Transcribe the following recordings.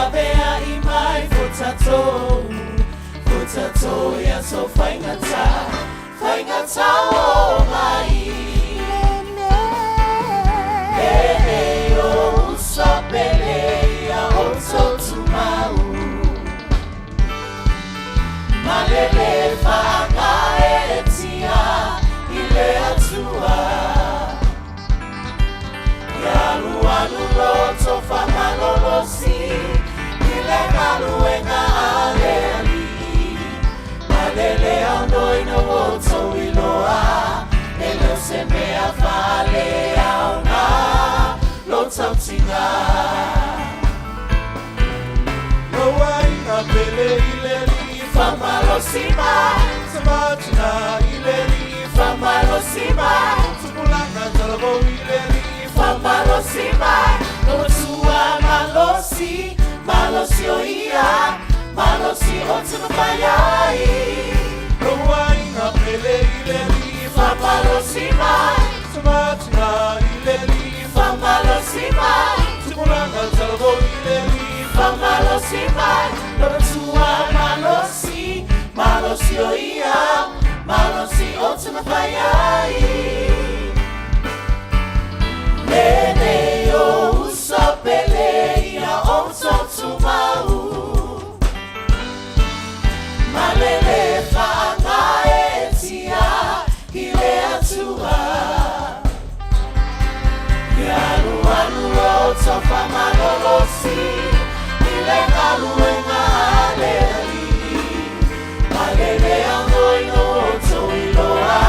Vea imai Futato ya so faingata o mai Nene yo usapele ya oto tumau Malele fanga etia ile atua Yalu aluloto famalolosi ile maluenga aleli Malele andoi no woto iloa Ele semea fale auna Lotautinga Loa ina pele ileli Famalosima Sabatina ileli Famalosima Tupulanga talabo ileli Famalosima Lotua malosi Malosi oia Malosi otunapayai Loa ina pele ileli Famalosima Sabatina ileli Famalosima Tupulanga talabo ileli Famalosima Lotua malosi Malosi oia Malosi otunapayai Nene yo usapele ya onso tumau Malele fanga etia ile atua Yalu aluloto famalolosi ile kaluenga aleli Malele angoi no oto iloa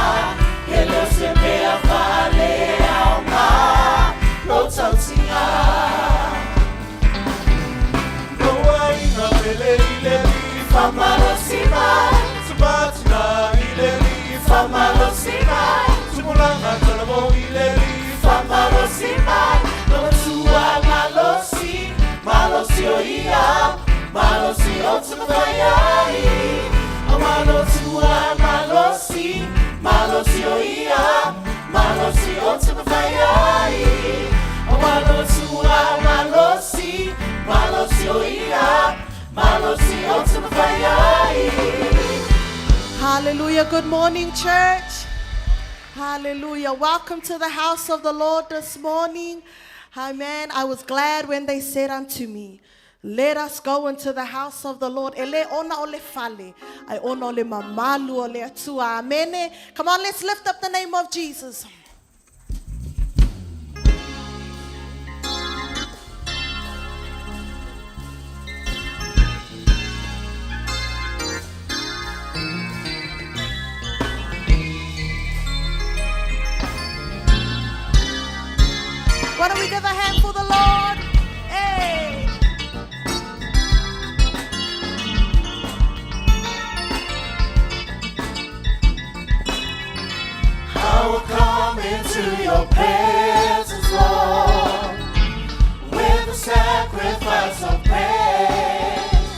Ele semea fale auma Lotautinga Loa ina pele ileli Famalosima Sabatina ileli Famalosima Tumulanga talabo ileli Famalosima Lotua malosi Malosi oia Malosi otunapayai Malotua malosi Malosi oia Malosi otunapayai Malotua malosi Malosi oia Malosi otunapayai Hallelujah. Good morning, church. Hallelujah. Welcome to the house of the Lord this morning. Amen. I was glad when they said unto me, let us go into the house of the Lord. Ele ona ole fale. Ai ona ole mamalu ole atua. Amen. Come on, let's lift up the name of Jesus. Why don't we give a hand for the Lord? Hey. I will come into your presence, Lord, with a sacrifice of praise.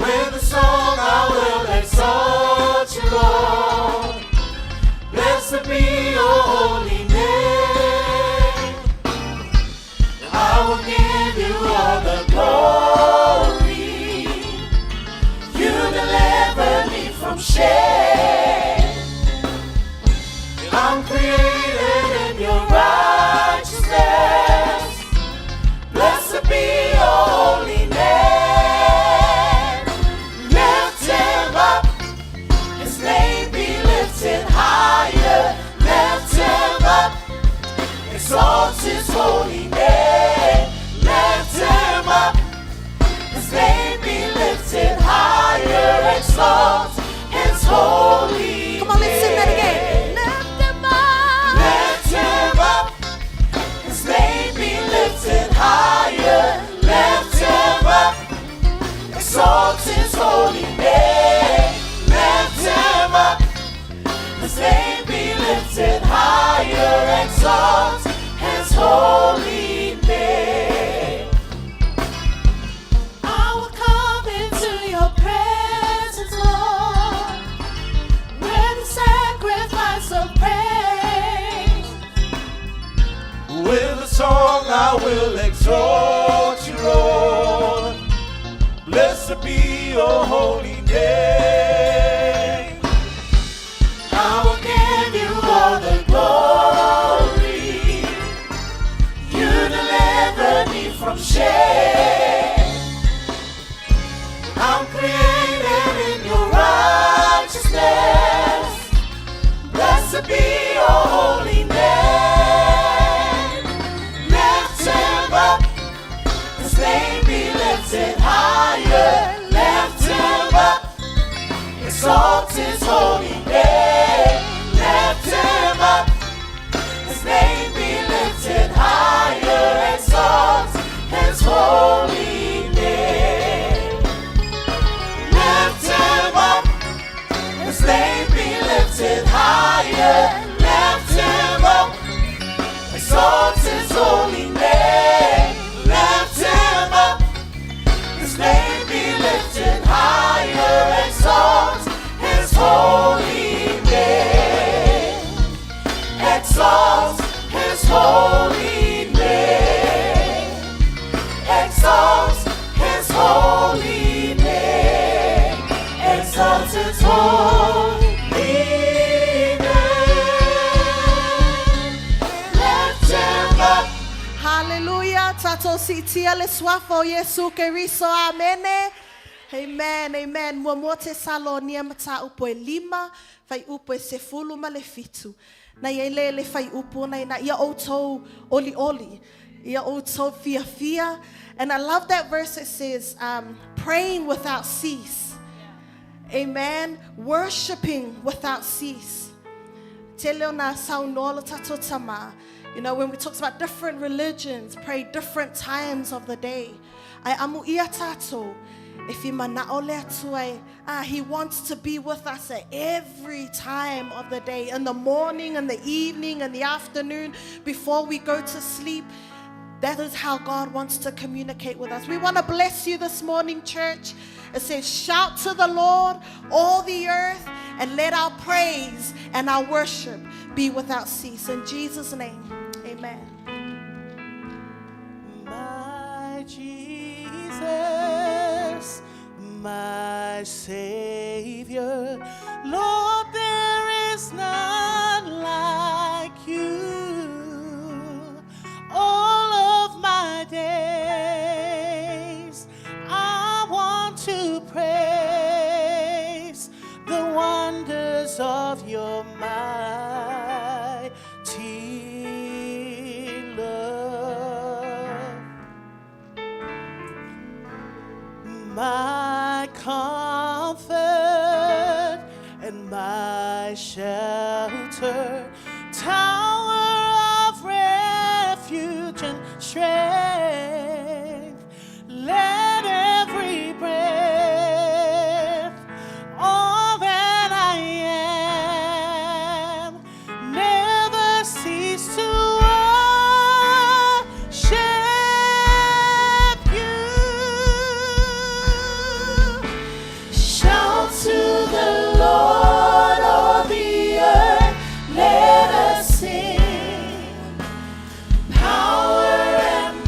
With a song I will exalt you, Lord. Blessed be your holy name. I will give you all the glory. You deliver me from shame. I'm created in your righteousness. Blessed be your holy name. Lift him up, his name be lifted higher. Lift him up, exalt his holy name. Lift him up, his name be lifted higher. Exalt his holy name. Come on, let's sing that again. Exalt his holy name. Lift him up, his name be lifted higher. Exalt his holy name. I will come into your presence, Lord, with a sacrifice of praise. With a song I will exalt you, Lord. Blessed be your holy name. I will give you all the glory. You delivered me from shame. I'm created in your righteousness. Blessed be your holy name. Lift him up, his name be lifted higher. Lift him up, exalt his holy name. Lift him up, his name be lifted higher. Exalt his holy name. Lift him up, his name be lifted higher. Lift him up, exalt his holy name. Lift him up, his name be lifted higher. Exalt his holy name. Exalt his holy name. Exalt his holy name. Exalt his holy name. Lift him up. Hallelujah. Tato sitia le swafo Yesu Keriso. Amene. Amen, amen. Mwamote salo niamata upo lima, fai upo sefulu malefitu. Na yele fai upo na ya oto oli oli. Ya oto fia fia. And I love that verse. It says, praying without cease. Amen. Worshiping without cease. Teleona saunola tato tama. You know, when we talk about different religions, pray different times of the day. I amu ia tato. If he wants to be with us at every time of the day, in the morning, in the evening, in the afternoon, before we go to sleep. That is how God wants to communicate with us. We want to bless you this morning, church. It says, shout to the Lord, all the earth, and let our praise and our worship be without cease. In Jesus' name, amen. My Jesus, my Savior, Lord, there is none like you. All of my days, I want to praise the wonders of your mighty love. My comfort and my shelter, tower of refuge and strength. Let every breath, all that I am, never cease to worship you. Shout to the Lord, all the earth, let us sing. Power and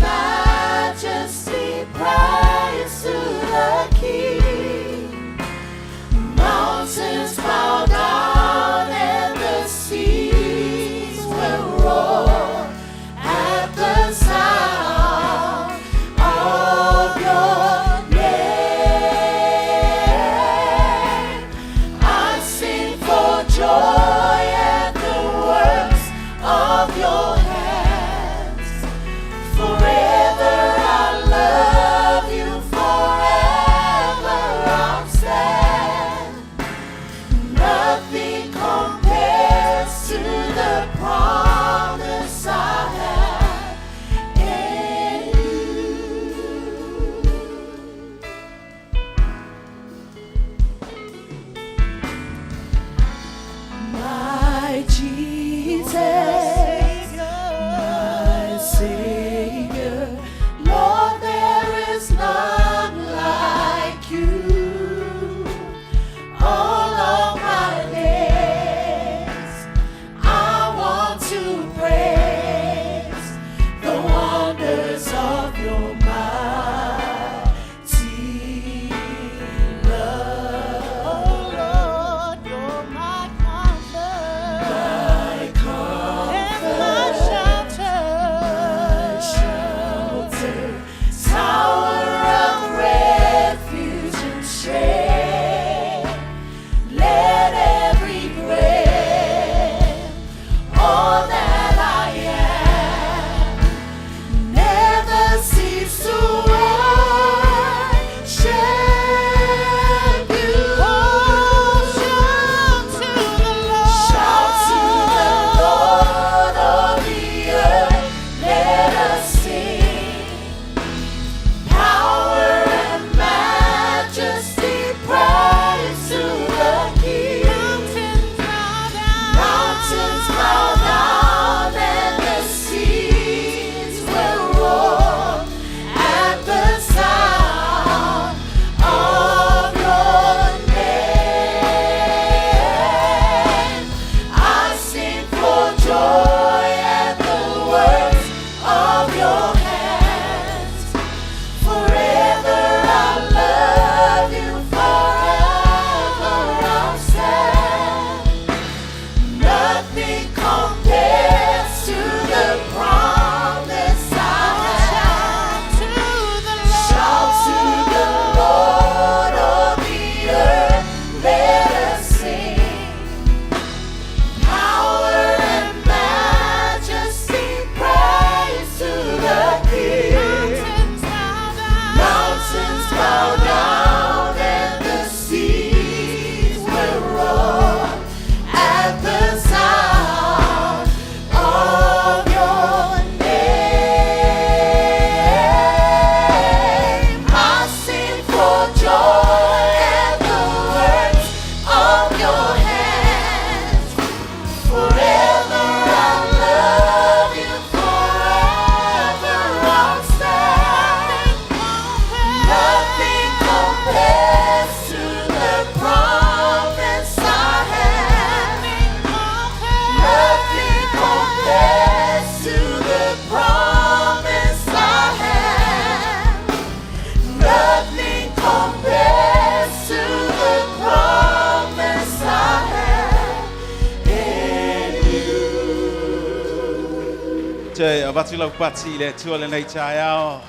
Vatula Pati le tua le nei taiao.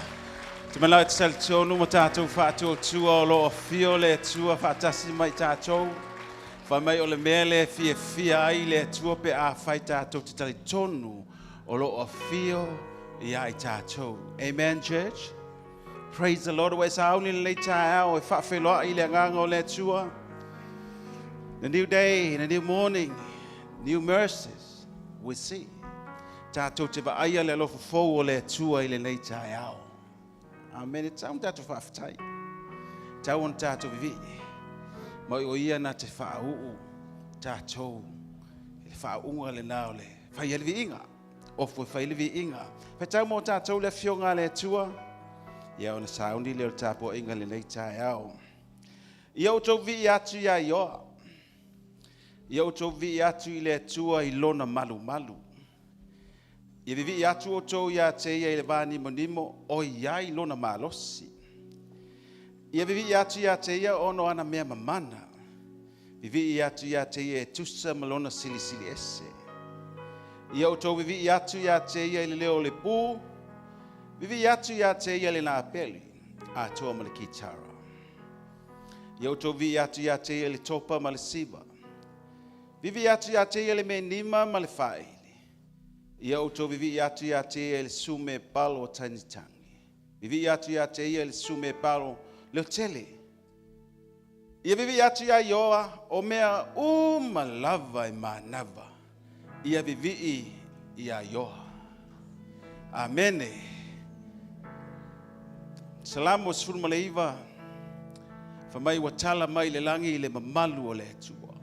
Te malau te sal tonu mo tātou whātou tua o lo fio le tua whātasi mai tātou. Wha mai o le mele fia ai le tua pe a whai tātou te tali tonu o lo fio I ai tātou. Amen, church. Praise the Lord. Wes auni le taiao e whawheloa I le nganga o le tua. The new day and a new morning, new mercies we see. Tātou te vaia le lofo fou o le tua I le nei taiao. Amen. E tau tātou whawhtai. Tau on tātou vivi. Mai o ia na te whaau tātou. Le whaunga le nao le. Whai elevi inga. Ofo whai elevi inga. Pe tau mo tātou le fionga le tua. Ia ona saundi le o tāpo inga le nei taiao. Ia o tau vi atu ia ioa. Ia o tau vi atu I le tua I lona malu malu. Ia vivi atu o tau ia te ia I le vani monimo o ia I lona malosi. Ia vivi atu ia te ia ono ana mea mamana. Vivi atu ia te ia tusa malona sili sili ese. Ia o tau vivi atu ia te ia I le leo le pū. Vivi atu ia te ia le na apeli. A toa ma le kitara. Ia o tau vivi atu ia te ia le topa ma le siva. Vivi atu ia te ia le menima ma le whaili. Ia o tau vivi atu ia te ia le sume palo o tanitangi. Vivi atu ia te ia le sume palo le tele. Ia vivi atu ia ioa o mea malava I manava. Ia vivi ia ioa. Amene. Salamu sfuru maleiva. Famai watala mai le langi I le mamalu o le tua.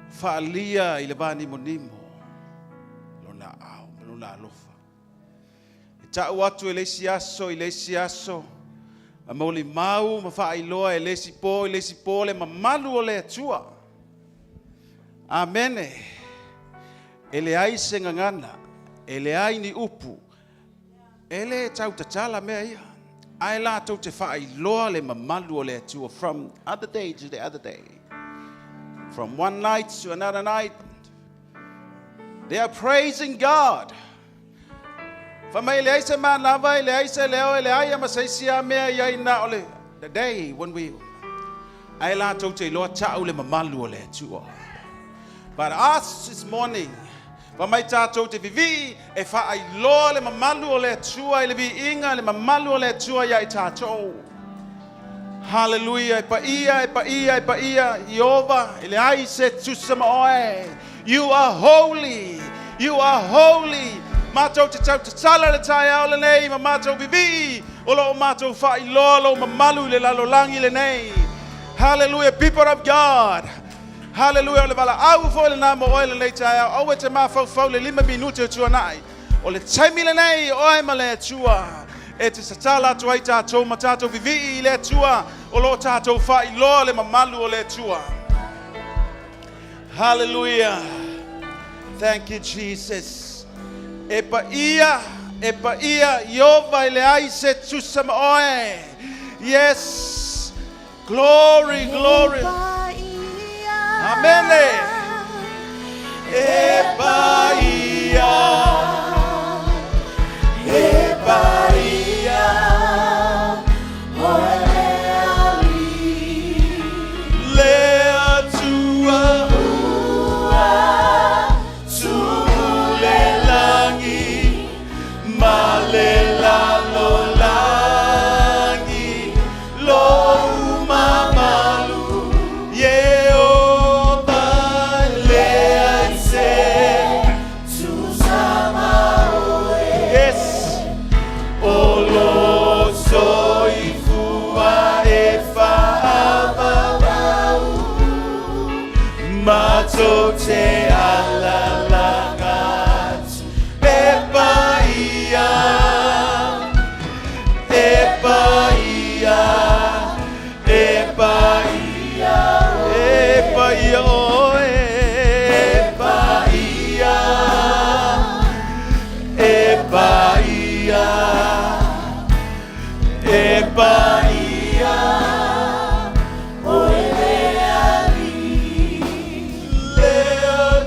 Faalia I le vani monimo. Lona au, lona alofa. E tau atu I lesi aso. A mauli mau, ma whaailoa e lesi po le mamalu o le tua. Amene. Ele ai se ngangana. Ele ai ni upu. Ele tau tatala mea ia. Ai la tau te whaailoa le mamalu o le tua. From other day to the other day. From one night to another night. They are praising God. Famai le aise man lava, le aise leo, le aia masaisia mea ia ina ole. The day when we ai la tau te loa tau le mamalu o le tua. But us this morning, famai tātou te vivi e whaai loa le mamalu o le tua, I le vi inga le mamalu o le tua ia I tātou. Hallelujah. Pa ia, Jehovah, ele ai se tusama oe. You are holy. You are holy. Matou te tau te tala le tai au le nei, ma matou vivi. O lo matou whai lolo, ma malu le lalolangi le nei. Hallelujah. People of God. Hallelujah. O le wala au fo le namo oe le nei tai au. Oe te mafau le 5 minute o tuanai. O le taimi le nei, oe ma le tua. E te satala atu ai tātou ma tātou vivi I le tua o lo tātou whai loa le mamalu o le tua. Hallelujah. Thank you, Jesus. E pa ia, Yova le ai se tusama oe. Yes. Glory. Amen. E pa ia. Mato te alalangat Epaia Lea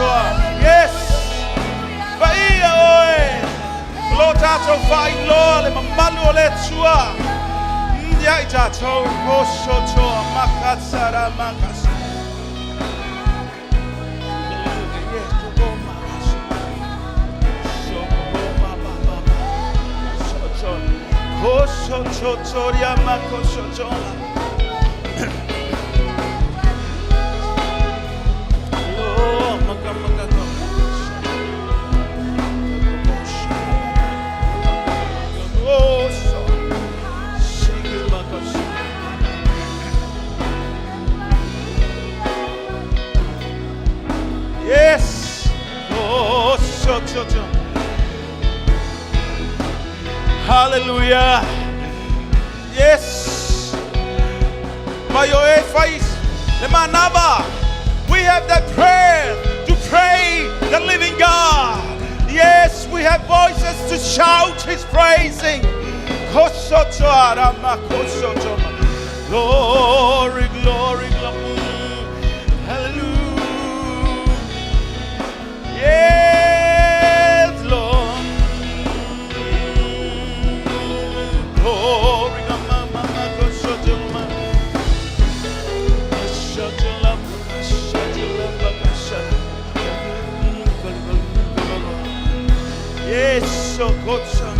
tua. Yes. Vai oi. Lo tato fai lo le mamalu le tua. Yai tato kosho tua makatsara makas. Kosho chotoria makosho chola. Oh, makamaka. Oh, so. Shiki makosho. Yes. Oh, so. Hallelujah. Yes. By your face, the manaba. We have that prayer to pray the living God. Yes, we have voices to shout His praising. Glory, glory, glory. Hallelujah. Yes, Lord. Glory, yes, so good, son.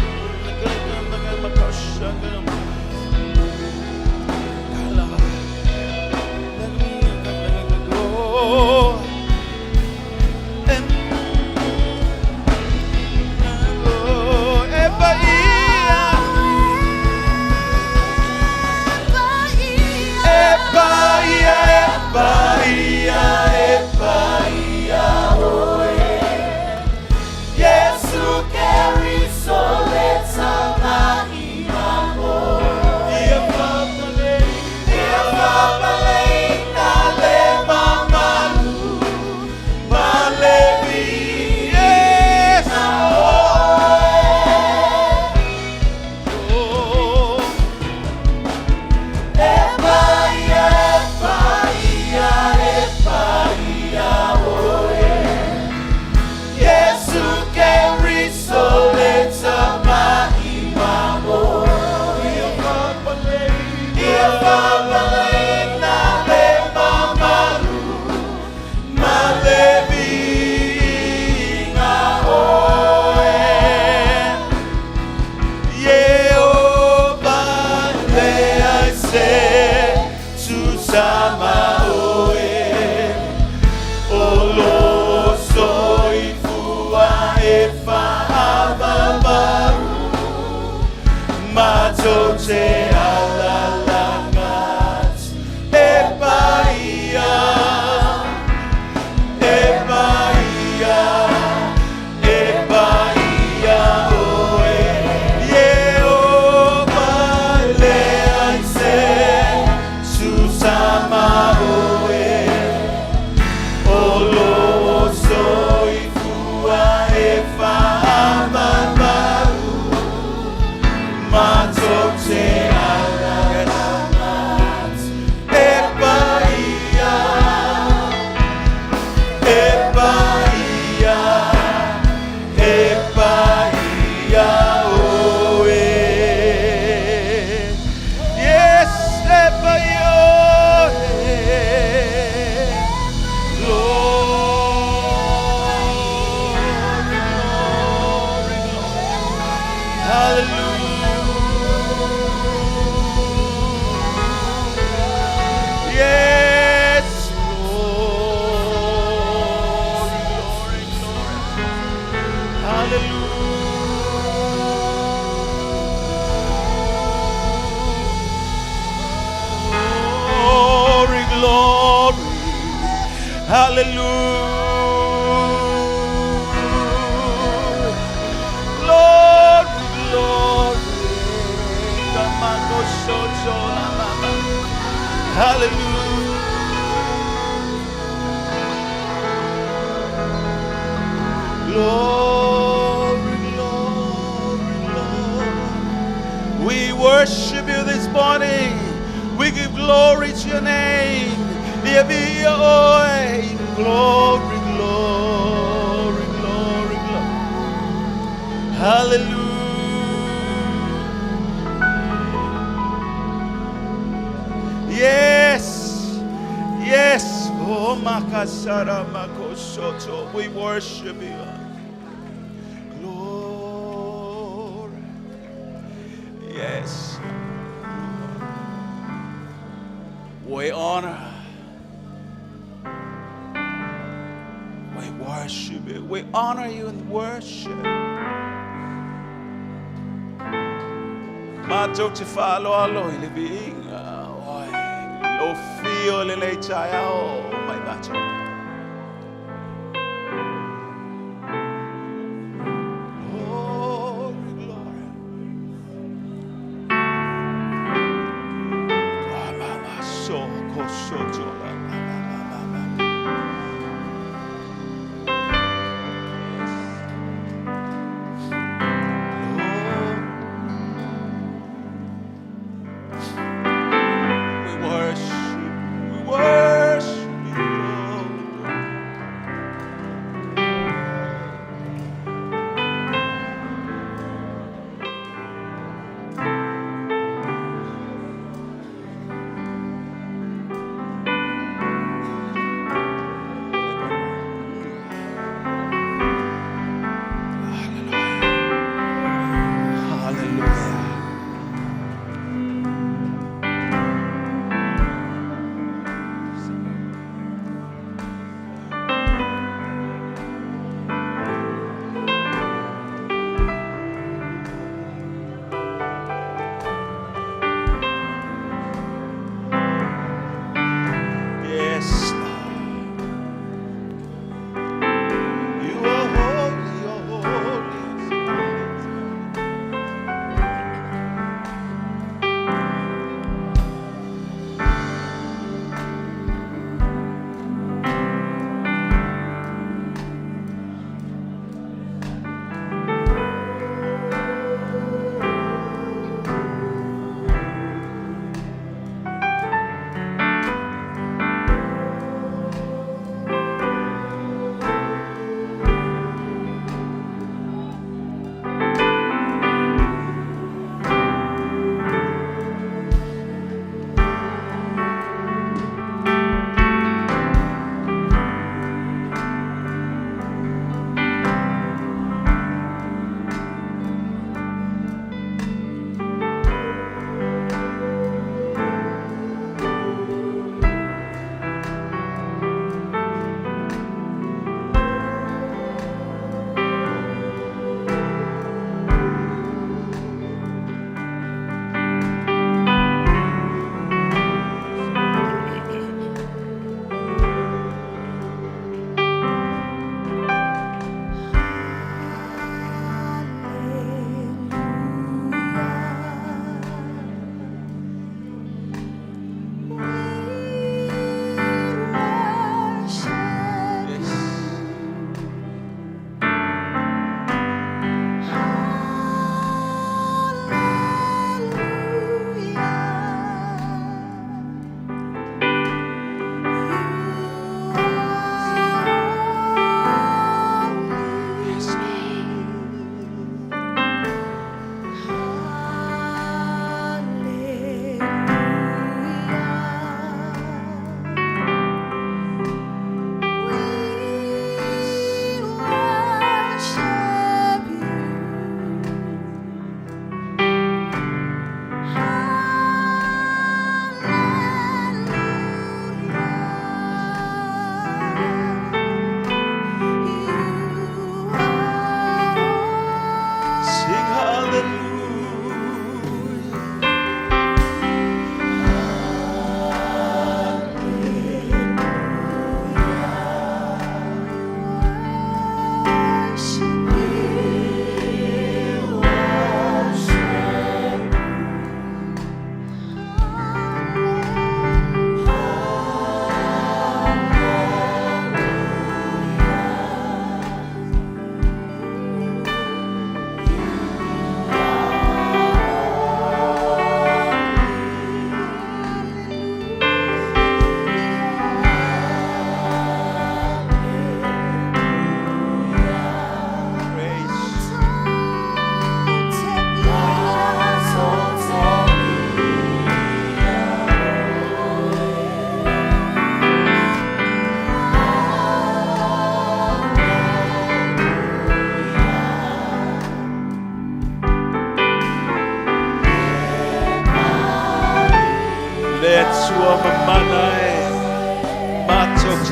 Glory, glory, glory. We worship you this morning. We give glory to your name. Glory, glory. Hallelujah. Yes. Yes. Oh, Makasara Makoshoto. We worship you. Glory. Yes. We honor. We worship you. We honor you and worship. Mato te falo alo ilibing. Lo feel le chayao my macho. Glory, glory. Mama so koshoto. We worship you, Lord.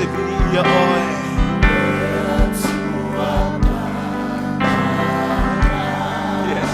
se via oi. Yes.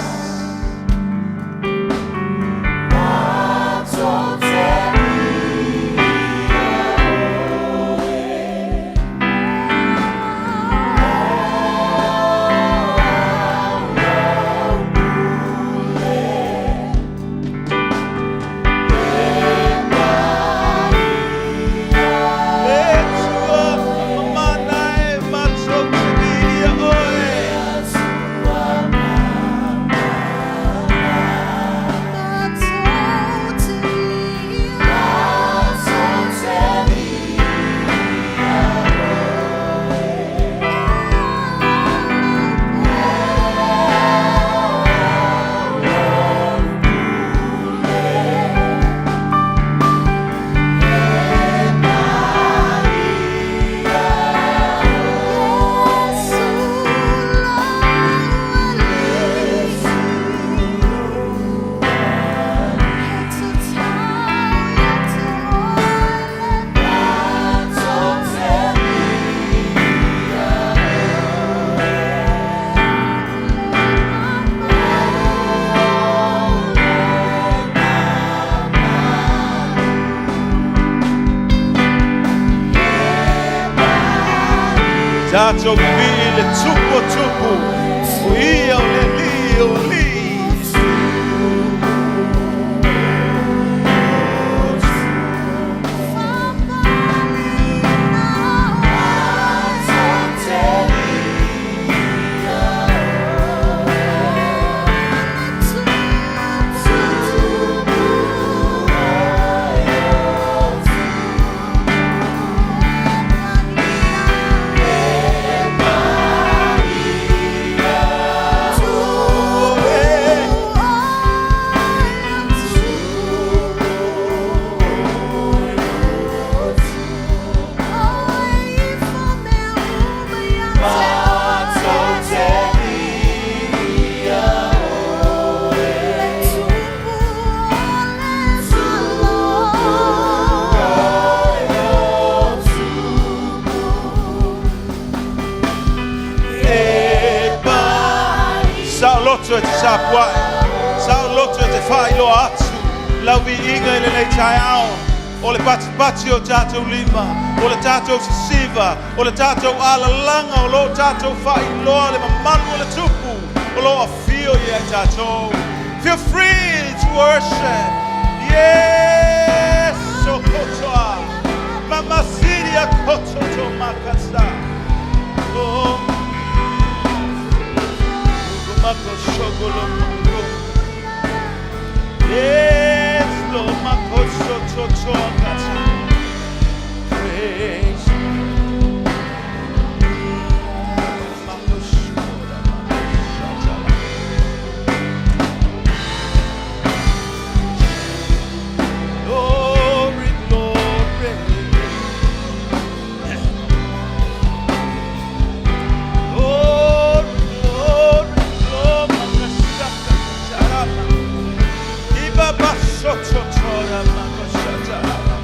Tato vile tupo tupo, uia ole li. Loto te sapua, sao loto te fai lo atu, lau vi inga ele nei tai ao, o le pati pati o tatou lima, o le tatou sisiva, o le tatou alalanga, o lo tatou fai loa le mamalu o le tupu, o lo afio ia tatou. Feel free to worship. Yes, so kotoa, mama siria kototo makasa. Oh. Yes, Lord, praise glory, glory. Baba soto tora makoshata.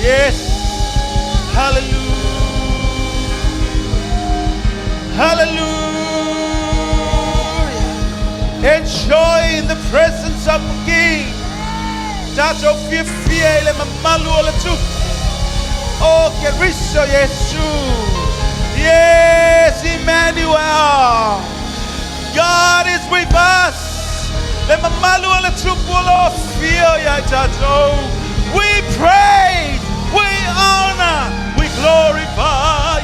Yes. Hallelujah. Hallelujah. Enjoy the presence of the King. Tato fifia ile mamalu ole tu. Oh, que riso Jesus. Yes, Emmanuel. God is with us. Le mamalu ole tu polo fio ya tato. We praise, we honor, we glorify.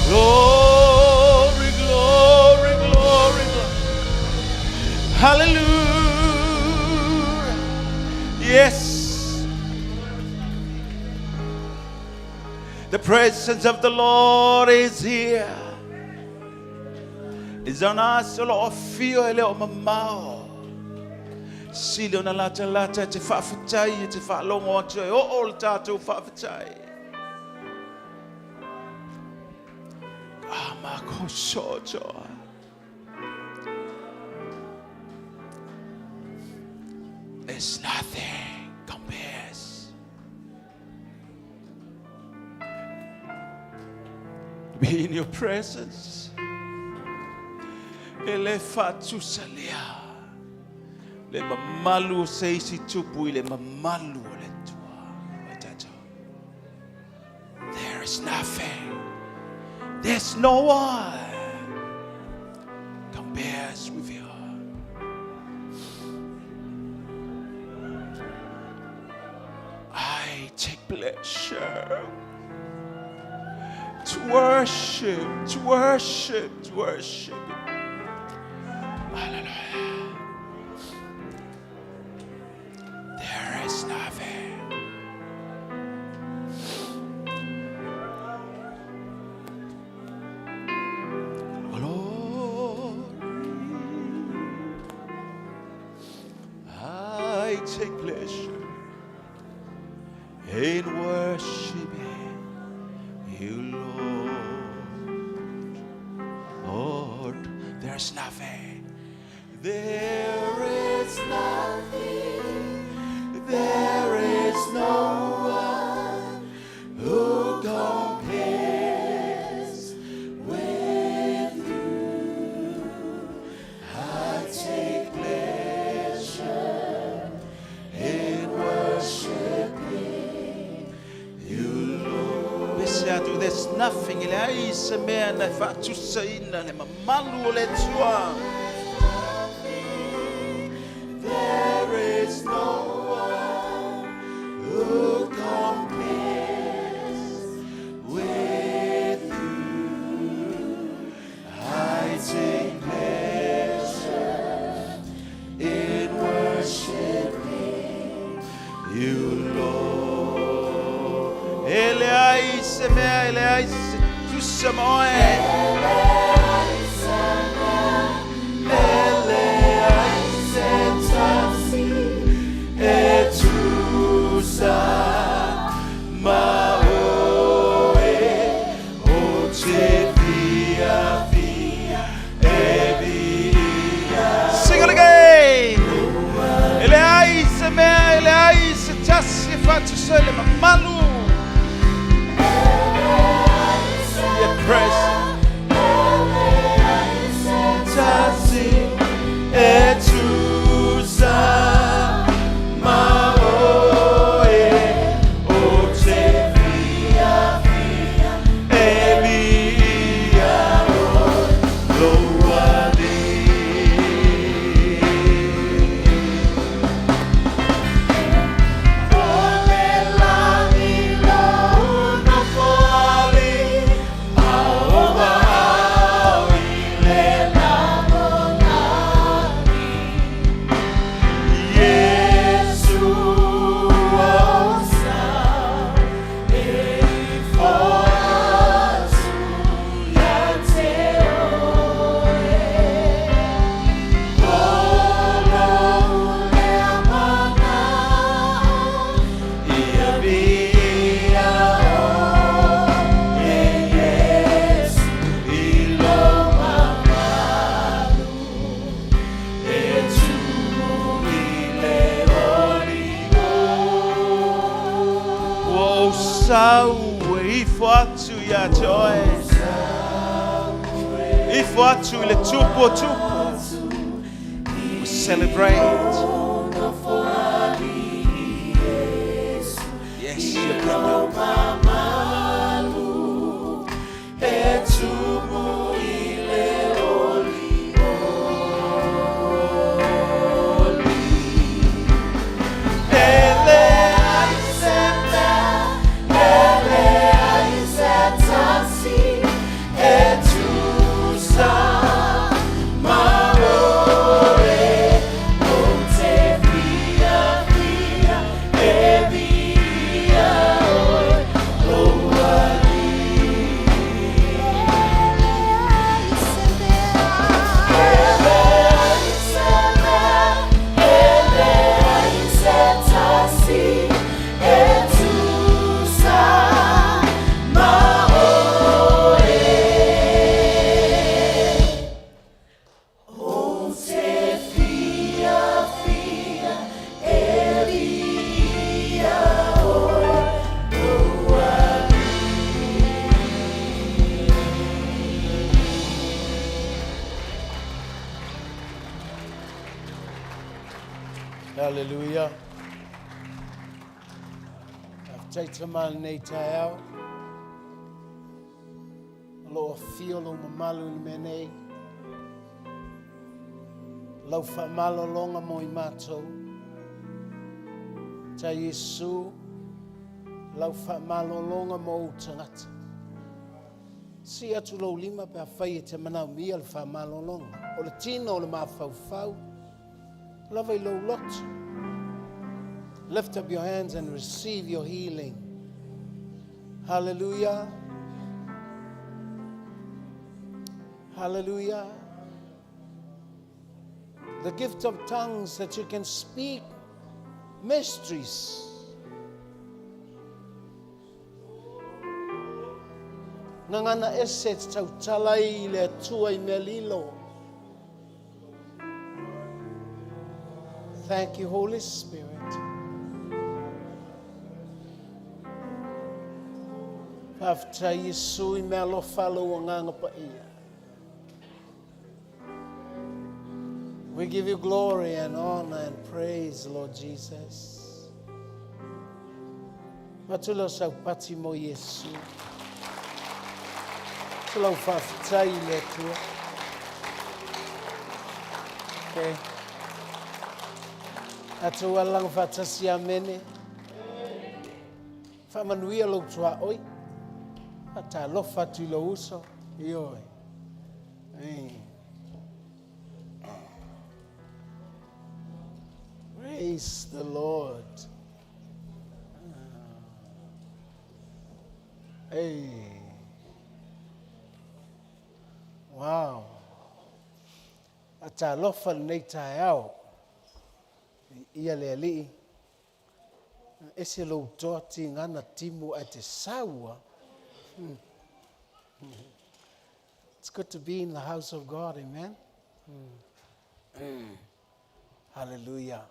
Glory, glory, glory, glory. Hallelujah. Yes. The presence of the Lord is here. It's on us, Lord. Feel it on my mouth. Silo na lata lata te whawhitai te whalongo atu o o tātou whawhitai. Mako soto. There's nothing compares to be in your presence. Ele fatu salia. Le mamalu seisi tupu ile mamalu le tua. There is nothing. There's no one compares with you. I take pleasure to worship, to worship, to worship. Hallelujah. There is nothing. I take pleasure in worshiping you, Lord. Lord, there's nothing. There is nothing. There is no one who compares with you. I take pleasure in worshiping you, Lord. There's nothing. There is no one who compares with you. I take pleasure in worshiping you, Lord. Eleaise me, eleaise, tu samoe. Sing it again. Eleaise me, eleaise, tassi faccio sole malu. Your presence. Tassi etusa maoe o te via via e via au ifo atu ia joe. Ifo atu ile tupo tupo. We celebrate. Yes, you can do. Hallelujah. After mal nei taiao. Lo fio lo mamalu ni menei. Lo fa malo longa mo I matou. Ta Yesu. Lo fa malo longa mo tangata. Si atu lo lima pe fai te mana mi al fa malo longa. O le tino le ma fau fau. Love a low lot. Lift up your hands and receive your healing. Hallelujah. Hallelujah. The gift of tongues that you can speak mysteries. Nangana esset tau talai le tua I melilo. Thank you, Holy Spirit. After Yesu I melo follow nganga pa ia. We give you glory and honor and praise, Lord Jesus. Matulo sa pati mo Yesu. Tulo fafitai le tua. Okay. Atu walang fatasia mene. Famanuia lo tua oi. Ata lo fatu lo uso. Ioi. Praise the Lord. Hey. Wow. Ata lo fa nei taiao. Ia le ali ese lo toti ngana timu ate sawa. It's good to be in the house of God, amen. Hallelujah.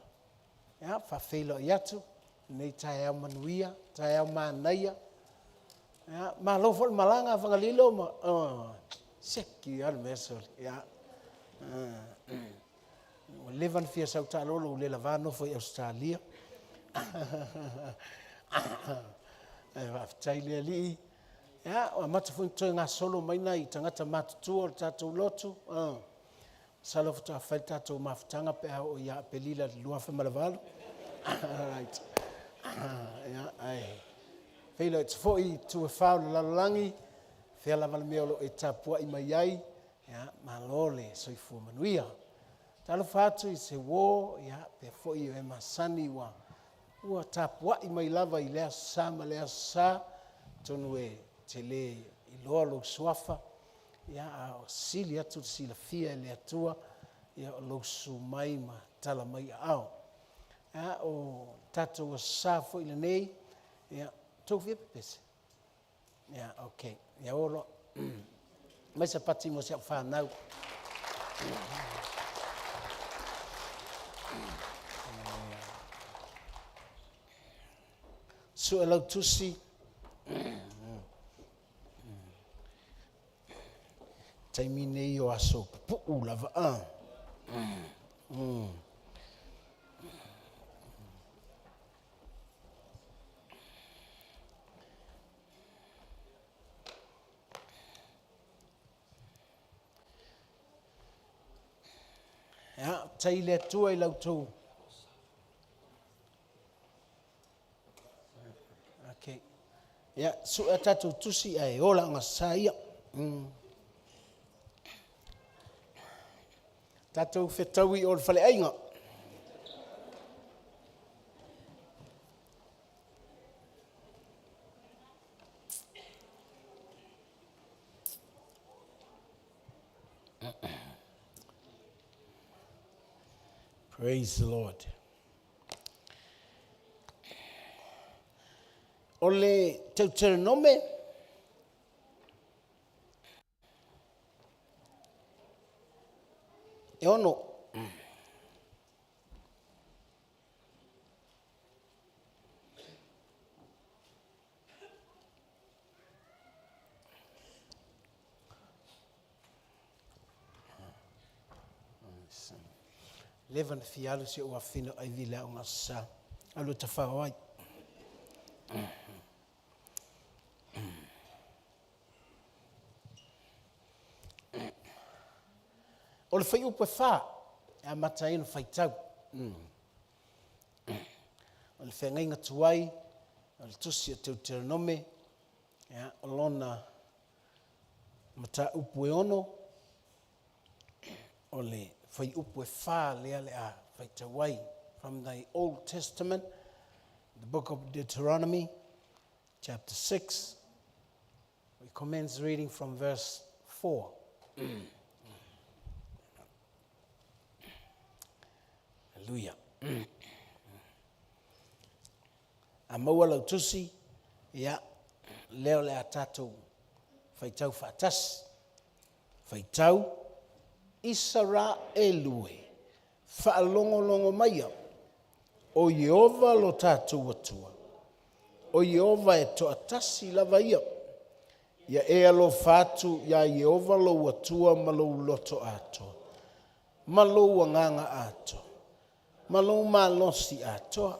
Ya fa felo yatu nei taiao manuia taiao manaya. Ya ma lo fol malanga fangalilo ma seki al mesol ya. Levan fia sau talolo le lavano foi Australia. Aftai le ali. Ya, o mata foi nga solo mai nai tangata matutu o tatu lotu. Salo futa faita to mafutanga pe o ya pelila lua fa malavalo. Right. Ya, ai. Felo it's foi to a foul lalangi. Fela valmelo etapua I mai. Ya, malole so ifu manuia. Talo fatu I se wo ya pe fo I e masani wa tapua I mai lava I lea sa ma lea sa tonu e tele I loa lo suafa ya o sili atu sila fia le atua ya lo su mai ma tala mai au ya o tatu o sa fo I le nei ya to fia pese ya okay ya olo mai sa pati mo se fa nau. So lau tusi taimi nei o aso pu'u lava Ya, tai le atua I lautou. Okay. Ya, su e tatou tusi ai ola nga saia. Tatou whetaui o le whale ainga. Praise the Lord. Ole Deuteronome. E ono. Levan fialu se o afino ai vila o ngasa. Alu tafawai. O le whai upe wha, a mata ino whai tau. O le whengai ngatuai, o le tusi a Deuteronome, o lona mata upu e ono, o le whai upe wha lea le a whai tauai. From the Old Testament, the book of Deuteronomy, chapter 6, we commence reading from verse 4. Hallelujah. A maua lau tusi, ia, leo le a tātou whaitau whaatas, whaitau, Isara elue, whaalongolongo maia, o Yehova lo tātou atua, o Yehova e to atasi lava ia, ia e alo whātu, ia Yehova lo atua malou loto ato, malou anganga ato, malou malosi atoa,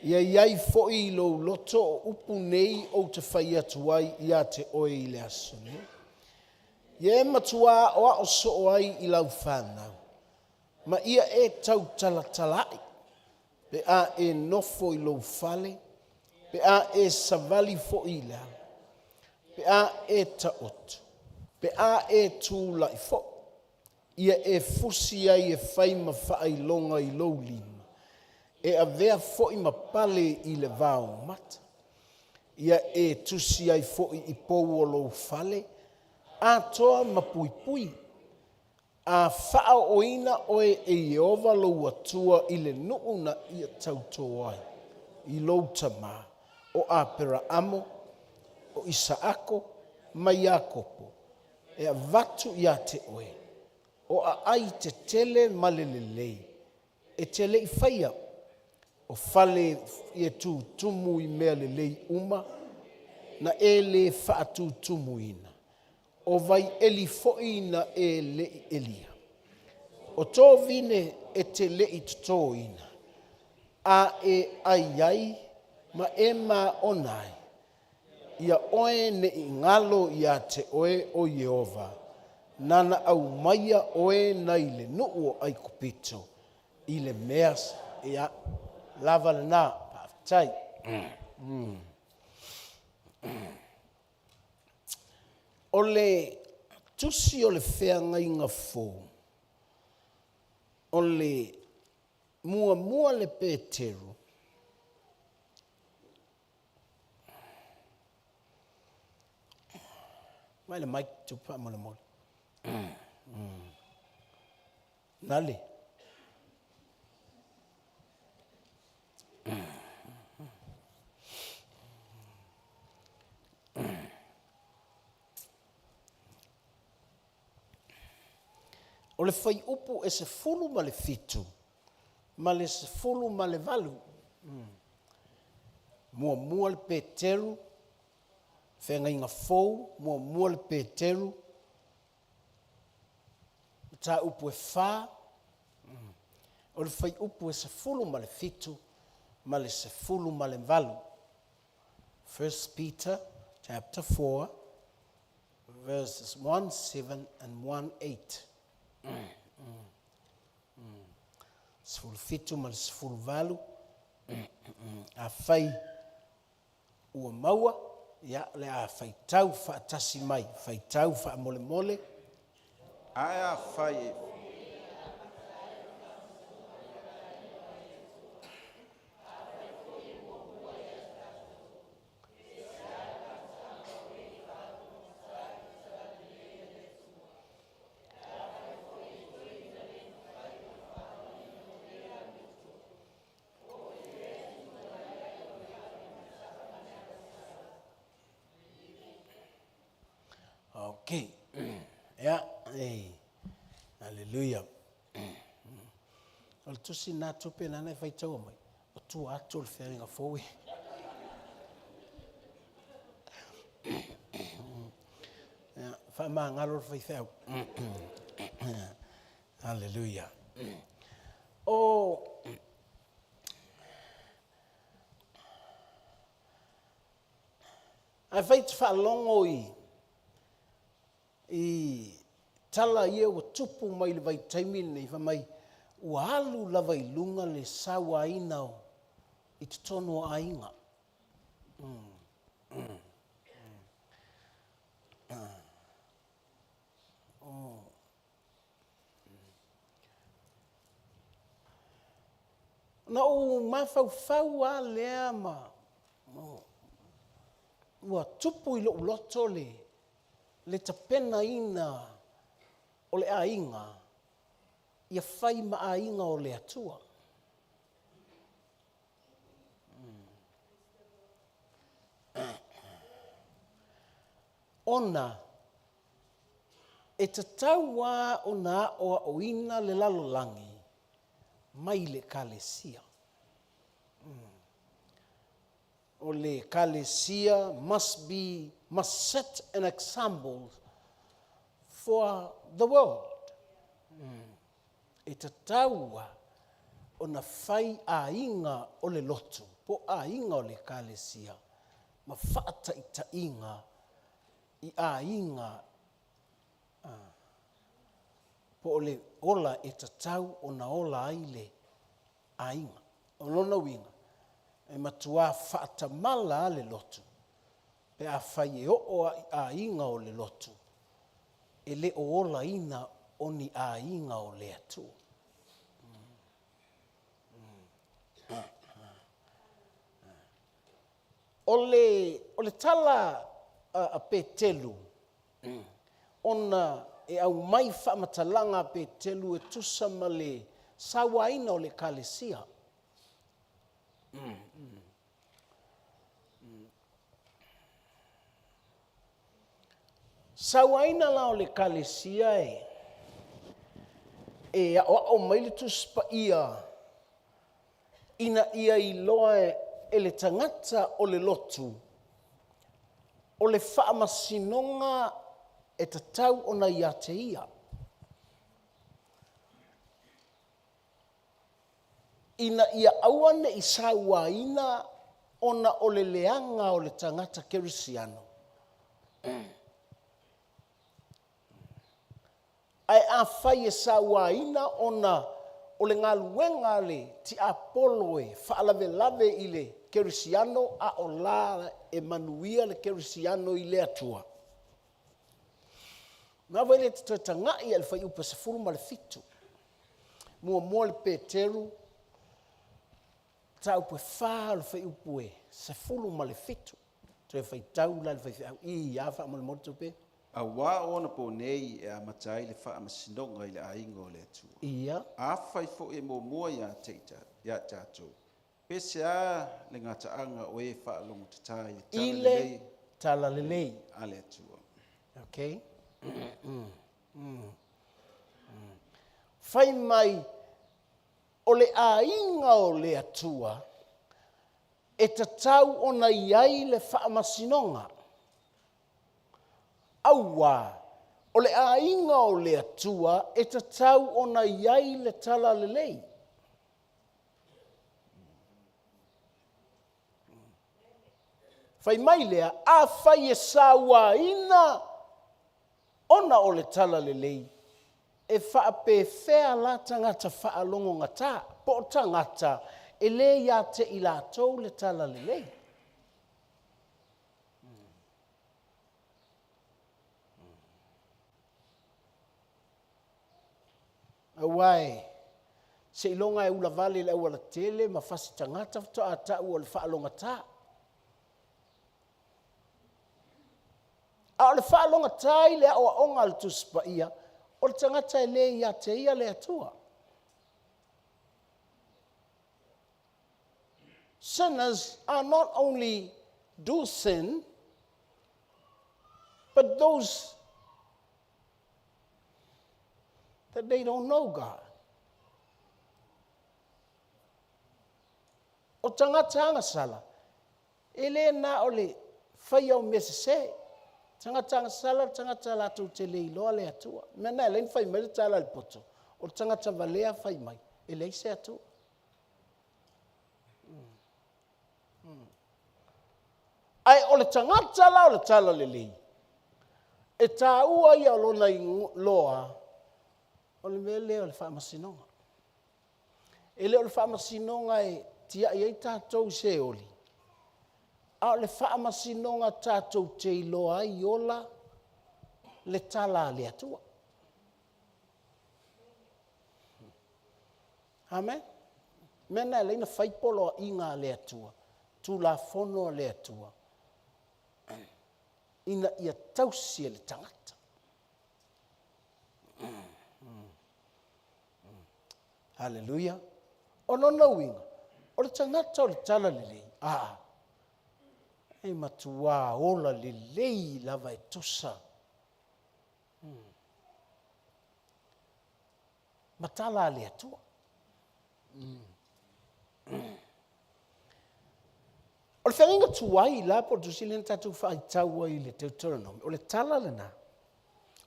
ia iai fo'i lo loto o upu nei o te whai atuai ia te oe I le asone. Ia e matua o a o so ai I lau whanau, ma ia e tau talatalai, pe a e nofo I lo fale, pe a e savali fo'i lea, pe a e taotu, pe a e tūlai fo'i, ia e fusi ai e whai ma whaai longa I lo lima. E a vea fo'i ma pale I le vao mata. Ia e tusi ai fo'i I pou o lo fale. A toa ma pui pui. A wha oina oe e Yehova lo atua I le nuu na ia tautoa ai. I lo tama. O a pera amo. O Isaako. Ma Iakopo. E a vatu ia te oe. O a ai te tele malelelei. E tele I whaia. O fale I tu tumu I mea lelei uma. Na e le wha tu tumu ina. O vai eli fo'i na e le elia. O tō vine e te le I tō ina. A e ai ma e ma onai. Ia oe ne I ngalo ia te oe o Yehova. Nana au maia oe na I le nuu ai kupito. I le meas ia lava le nā pātai. O le tusi o le whenga I ngā fō. O le mua le pēteru. Mai le mic tupa mo le mole. Nale. O le whai upu e se fulu ma le fitu, ma le se fulu ma le valu. Mua le pēteru, whenga inga fōu, mua le pēteru, ta upu e wha, o le whai upu e se fulu ma le fitu, ma le se fulu ma le valu. 1 Peter chapter 4, verses 1:7 and 1:8. Se fulu fitu ma le se fulu valu, a whai ua maua, ia le a whai tau wha tasi mai, whai tau wha mole mole, Aia whai. Okay. Ja, Hallelujah. O le tusi nā tupe nana e whai tau mai. O tu atu o le wharinga fōi. Wha maa ngaro le whai whau. Hallelujah. O ai whai te whaalongo I tala ia o tupu mai le vai taimi nei fa mai ua alu lava I lunga le sawa ina o I te tono a inga. Na o mawhau a lea ma ua tupu I lo loto le tapena ina o le ainga, ia whai ma ainga o le atua. Ona, e te taua o nā o ina le lalolangi, mai le kalesia. O le kalesia must set an example for the world. E te taua o na whai a inga o le lotu, po a inga o le kalesia, ma whaata I ta inga, I a inga, po o le ola e te tau o na ola aile a inga, o lona winga, e matua whaata mala le lotu, pe a whai e o a inga o le lotu, e le o ola ina o ni a inga o le atu. O le tala a petelu, ona e au mai whamatalanga a petelu e tusa ma le sawa ina o le kalesia. Sawaina la o le kalesia e o mai le tuspa ia ina ia I loa e le tangata o le lotu o le whaamasinonga e tatau o na ia te ia. Ina ia awane I sawaina ona o le leanga o le tangata kerisiano. Ai a whai e sawaina ona o le ngā luenga le ti apolo e whaalave I le kerisiano a o la e manuia le kerisiano I le atua. Nā vai le te tangai al whai upa se furu ma le fitu. Mua le Peteru, tau pue wha le whai upu e se furu ma le fitu. Te whai tau la le whai whai I a wha ma le moto pe. A wā ona po nei e a matai le wha amasinonga I le ainga o le atua. Ia. A whai fo e mō mua ia teita, ia tātou. Pese a le ngataanga o e wha alongo tatai le tala lelei. Tala lelei. A le atua. Okay. Whai mai o le ainga o le atua e tatau ona iai le whaamasinonga. Aua o le ainga o le atua e tatau ona iai le tala lelei. Fai mai lea, a fai e saua ina ona o le tala lelei. E whaape whea la tangata whaalongo ngata, po tangata e le ia te i lātou le tala lelei. Awai, se ilonga e ula vale le ua la tele, ma fasi tangata fto ata ua le whaalonga ta. A o le whaalonga tai le awa onga le tuspa ia, o le tangata e le ia te ia le atua. Sinners are not only do sin, but those that they don't know God. O tangata anga sala, ele na o le whai au mese se, tangata anga sala, tangata latu te le iloa le atua. Mena e lein whai mai le tala le poto, o tangata valea whai mai, e lei se atua. Ai o le tangata la o le tala le lei, e tā ua ia o lona i loa, o le mea leo le whaamasinonga. E leo le whaamasinonga e tia i ei tātou se oli. A le whaamasinonga tātou te iloa i ola le tala le atua. Amen? Mena leina whaipolo inga le atua. Tu la fono le atua. Ina ia tausia le tangata. Hallelujah. O no winga. O le tangata o le tala lelei. E matua ola lelei lava e tosa. Matala le atua. O le whainga tuai la po tu silen tatu whai taua i le Deuteronomy. O le tala le na.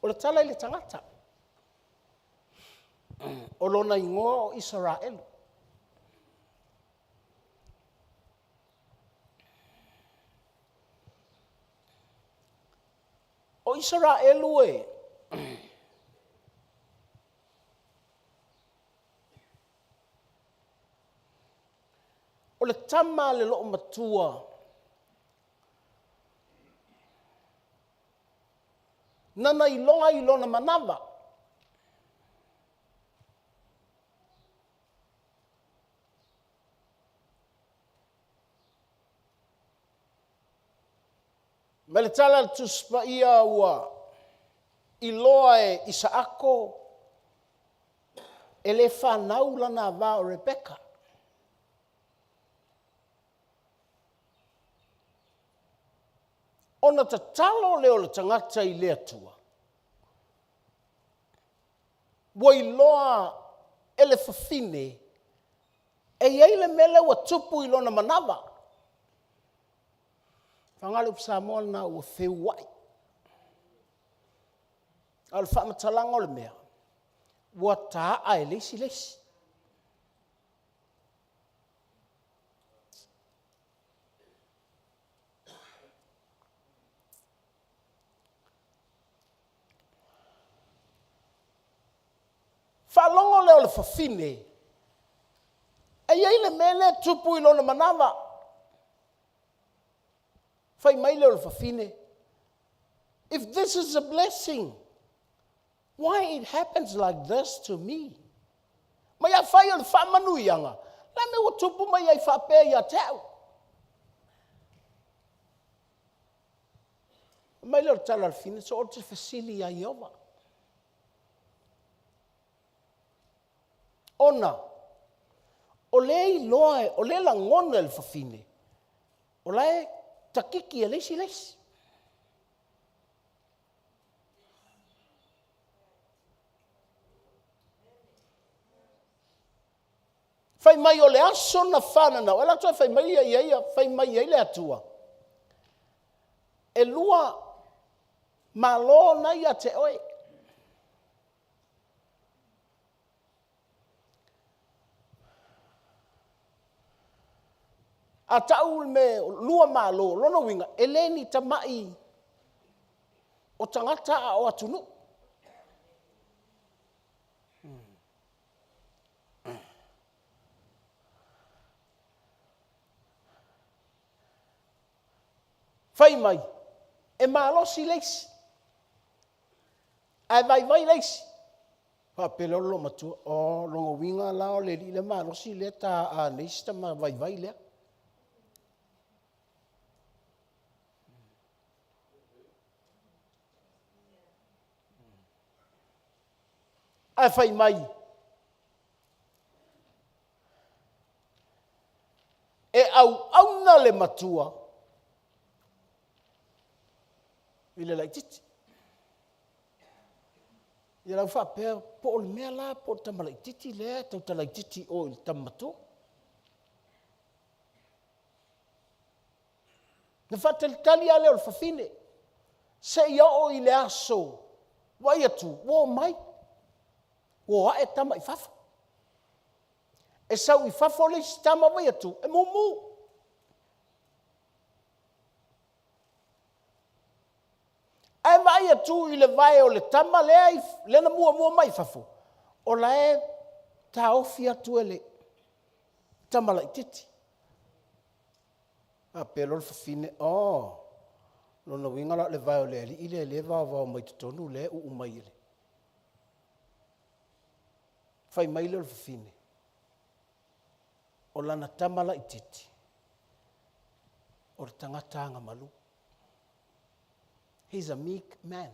O le tala i le tangata. O lona ingoa o Israel. O Israel ue. O le tama le loo matua. Nana ilonga ilona manava. Ma le tala tuspa ia ua iloa e Isaako e le whanau lana va o Rebecca. Ona ta talo leo le tangata i le atua. Wa iloa e le fafine e iei le mele wa tupu ilona manava. Whangalup Samoa na ua whewai. Al whamatalanga o le mea. Ua taa e lesi lesi. Whalongo leo le whawhine. E iei le mele tupu ilona manava. Fai mai leo le whawhine. If this is a blessing, why it happens like this to me? Mai a whai o le whamanu ianga. La me o tupu mai ai whape ia tau. Mai leo le tala le whine, so o te whasili a Iova. Ona, o le iloa e, o le la ngona le whawhine. O le takiki e lesi lesi. Fai mai o le aso na whanana, o la tua fai mai ia, fai mai ia le atua. E lua malo na ia te oe. A tau me lua malo, lona winga, eleni tamai o tangata a o atunu. Fai mai, e malosi leisi. Ai vai leisi. Pa pelolo matua, o longa winga lao le li le malosi le ta a leisi ta ma vai lea. Ai fai mai. E au na le matua. Ile lai titi. Ia lau whapea po o le mea la po tama lai titi lea tau ta lai titi o il tamatua. Na whatalitali ale o le whawhine. Se ia o i le aso. Wai atu, wo mai. Wo a e tama i whawha. E sau i whawha o le si tama wai atu. E mumu. Ai mai atu i le vai o le tama lea i lena mua mai whawha. O la e ta ofi atu e le tama lai titi. A pelo le whawhine, lona winga la le vai o le ali, ile le vau mai tutonu le u mai ile. Fai mai le whawhine. O lana tama lai titi. O le tangata anga malu. He's a meek man.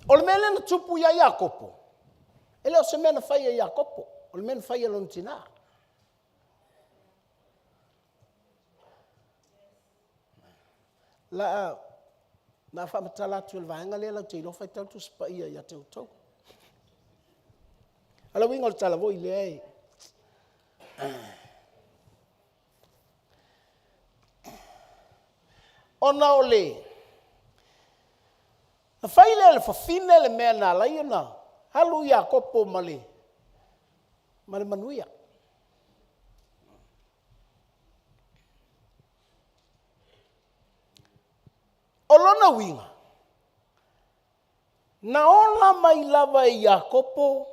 O le mele na tupu ia Iakopo. Ele o se mena fai a Iakopo. O le mena fai a lontina. La whamatala atu el vaenga le lau te ilo fai tau tu spa ia te utau. Ala winga o le tala voi le ai. Ona o le. Na fai le whawhine le mea nā lai ona. Halu Iakopo male. Male manuia. O lona winga. Na ola mai lava e Iakopo.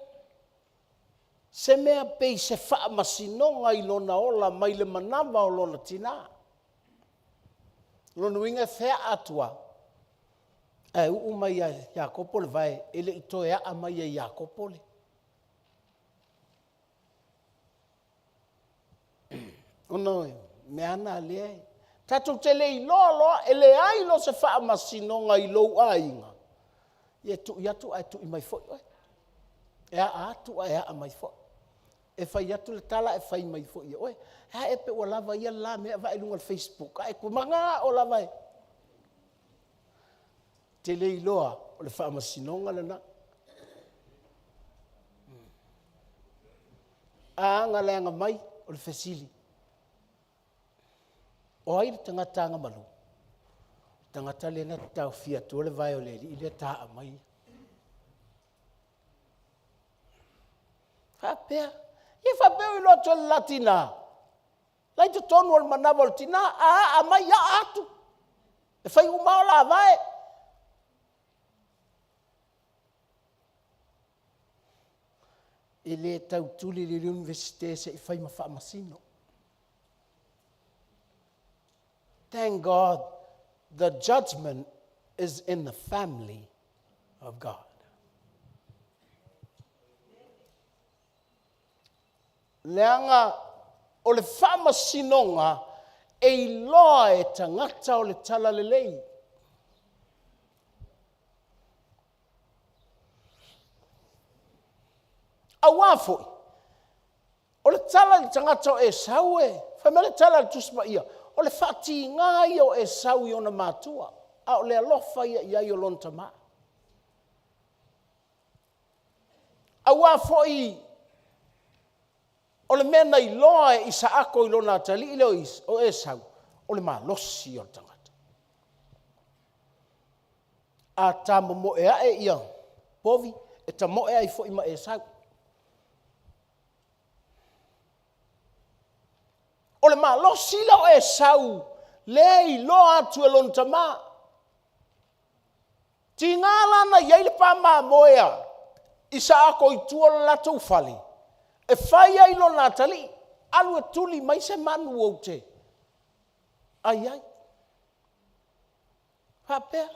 Se mea pei se wha masinonga i lona ola mai le manawa o lona tina. Lona winga whea atua. E uu mai a Iakopo le vai. Ele ito e a mai a Iakopo le. Ono me ana le. Tatou te le i loa ele ai lo se wha masinonga i lou a inga. Iatu ai tu i mai foi. E a atu ai a mai foi. E fai atu le tala e fai mai foi. Oe, ha e pe o lava ia la mea vai lunga le Facebook. Ai ku manga o lava e. Te le i loa o le wha masinonga lana. A anga le anga mai o le fesili. O ai le tangata anga malu. Tangata le na tau fia tu le vai o le i le ta a mai. Hapea. Ia whapeo i loa le latina. Lai te tonu o le manawa o le tina. A mai ia atu. E whai umao la vai. E le tau tuli le universite se i whai mawha masino. Thank God, the judgment is in the family of God. Leanga o le whama sinonga e iloa e tangata o le tala lelei. A wafoi, o le tala le tangata o e saue, whamele tala le tusma ia, o le whati ngai o e sau i ona mātua, a o le alofa ia i o lonta maa. A wafoi, o le mena i loa e isa ako i lona atali i leo o e sau, o le maa losi o le tangata. A tamo mo e ae ia, povi, e ta mo e ai fo ima e sau. O le malo sila o e sau, le i lo atu e lon tama. Ti ngala na iai le pa ma moea, isa ako i tua la tau fali. E fai ai lo natali, alu e tuli mai se manu o te. Ai ai. Hapea.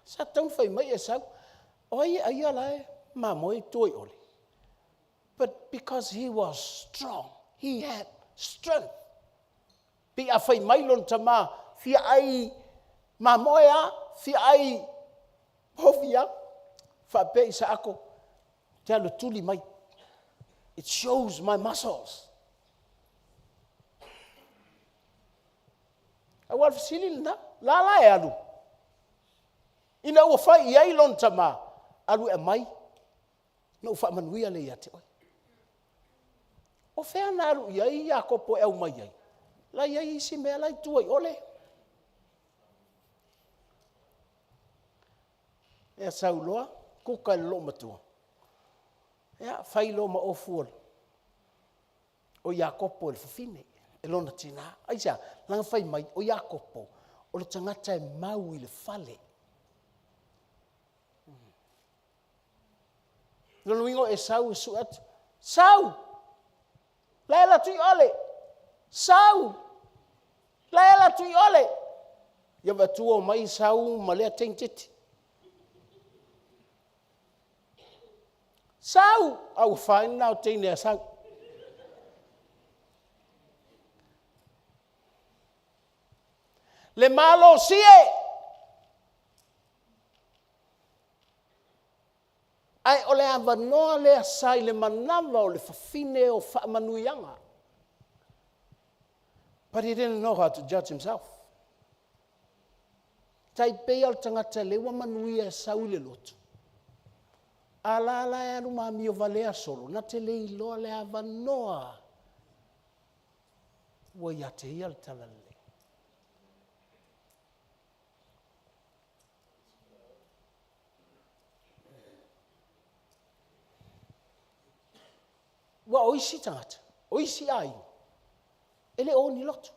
Sa tau fai mai e sau. Oi ai ala e ma moe toi ole. But because he was strong, he had strength. Pi a fai mai lon tama, fia ai ma moea, fia ai hofia, fa pe isa ako. Te alu tuli mai. It shows my muscles. Awal fasilil na, la e alu. Ina ua fai iai lon tama, alu e mai, na ufa manuia le ia te oi. O fea na alu iai ia kopo e au mai iai. La iai isi mea lai tuai ole. Ea sauloa, kuka lo matua. Ea fai lo ma ofuol. O Iakopo le fafine, e lona tina. Aisa, langa fai mai, o Iakopo, o le tangata e mau i le fale. Lono ingo e sau e suat. Sau! Laela tui ole! Sau! Laela tui ole! Ia batua mai sau ma lea teintiti. Sau! Au fain nao teine a sau. Le malo sie! Ai o le avanoa le asai le manava o le fafine o whaamanuianga. But he didn't know how to judge himself. Tai pei al tangata lewa manuia e sau le lotu. Ala ala e alu mami o valea solo. Na te le iloa le avanoa. Wa ia te ia le talale. Wa oisi tangata, oisi ai. Ele o ni lotu.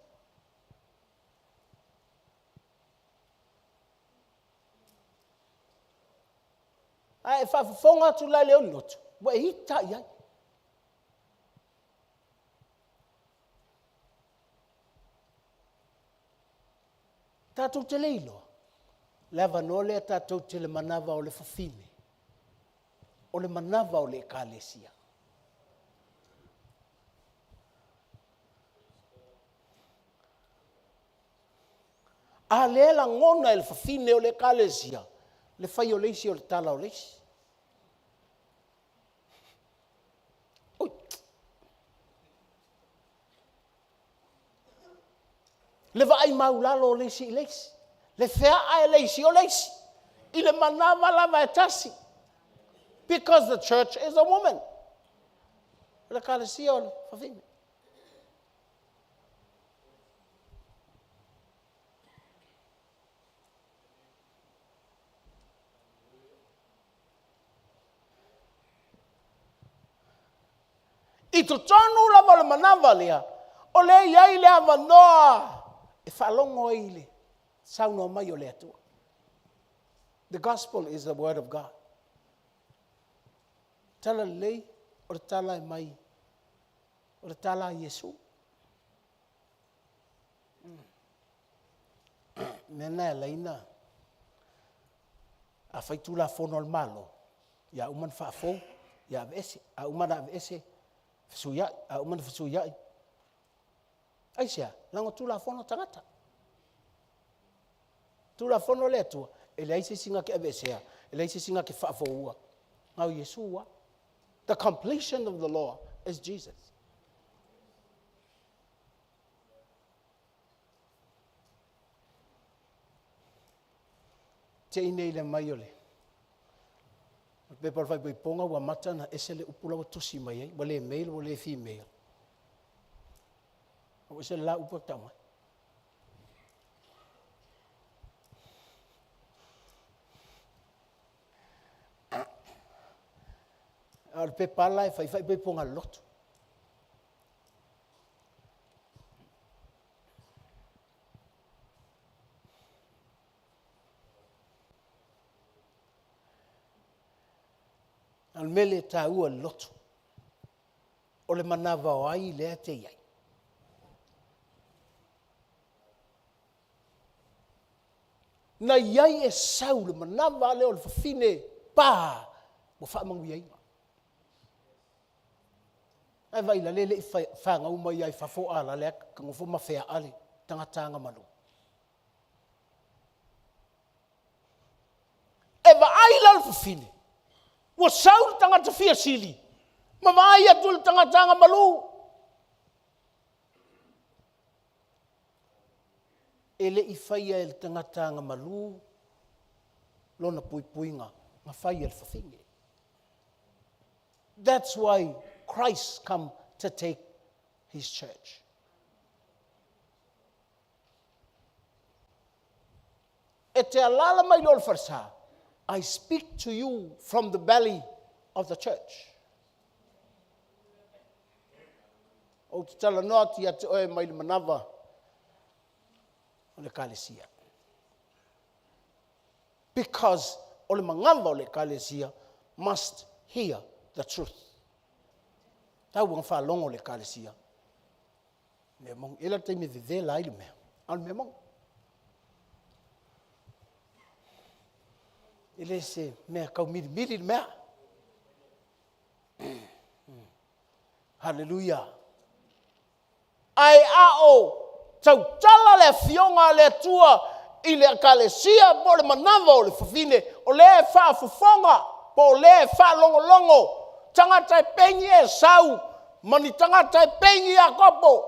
Ai fa fonga tu la le o ni lotu. Wa hita ia. Tatou te leilo. Leva no le tatou te le manava o le fafine. O le manava o le ekalesia. A le la ngona el fafine o le kalesia. Le fai o leisi o le tala o leisi. Oi. Le vai maulalo o leisi i leisi. Le fea a leisi o leisi. I le manava lava e tasi. Because the church is a woman. Le kalesia o le fafine. I to tonu lava le manava lea, o le iai le avanoa, e whalongo ile, sauno mai o le atua. The gospel is the word of God. Tala lei, o le tala e mai, o le tala a Yesu. Mena e leina, a faitula fono al malo, ya uman whaafou, ya avese, a umana avese, Fasuia, a umana fasuia. Aisia, lango tula fono tangata. Tula fono le tua, ele aise singa ke avesea, ele aise singa ke whaafoua. Ngau Yesua. The completion of the law is Jesus. Te ine ile mai ole. Pe por fai poi ponga wa mata na esele upula wa tosi mai ai, wale male wale female. O esele la upa tama. Al pe pala e fai pe ponga lotu. Al mele ta ua lotu. O le manava o ai le te iai. Na iai e sau le manava le o le fafine pa o whaamangu iai. Ai vai la lele i whaanga uma iai whafo ala le ka ngofo mawhea ale tangatanga malu. E va ai la le fafine. Wa sau tangata fia sili. Ma vai atu le tangatanga malu. Ele i whaia e le tangatanga malu. Lona puipuinga. Ma whaia le fafine. That's why Christ come to take his church. E te alala mai lor farsa. I speak to you from the belly of the church. O te tala noa ti ate oe mai le manava o le kalesia. Because o le mangava o le kalesia must hear the truth. Tau wang whalongo le kalesia. Me mong ela te me vive la ile mea. Al me mong. Ele se mea kau miri mea. Hallelujah. Ai ao tau tala le fionga le tua i le kalesia po le manava o le fafine o le wha fufonga po le wha longo. Tangata e pengi e sau, mani tangata e pengi a kopo.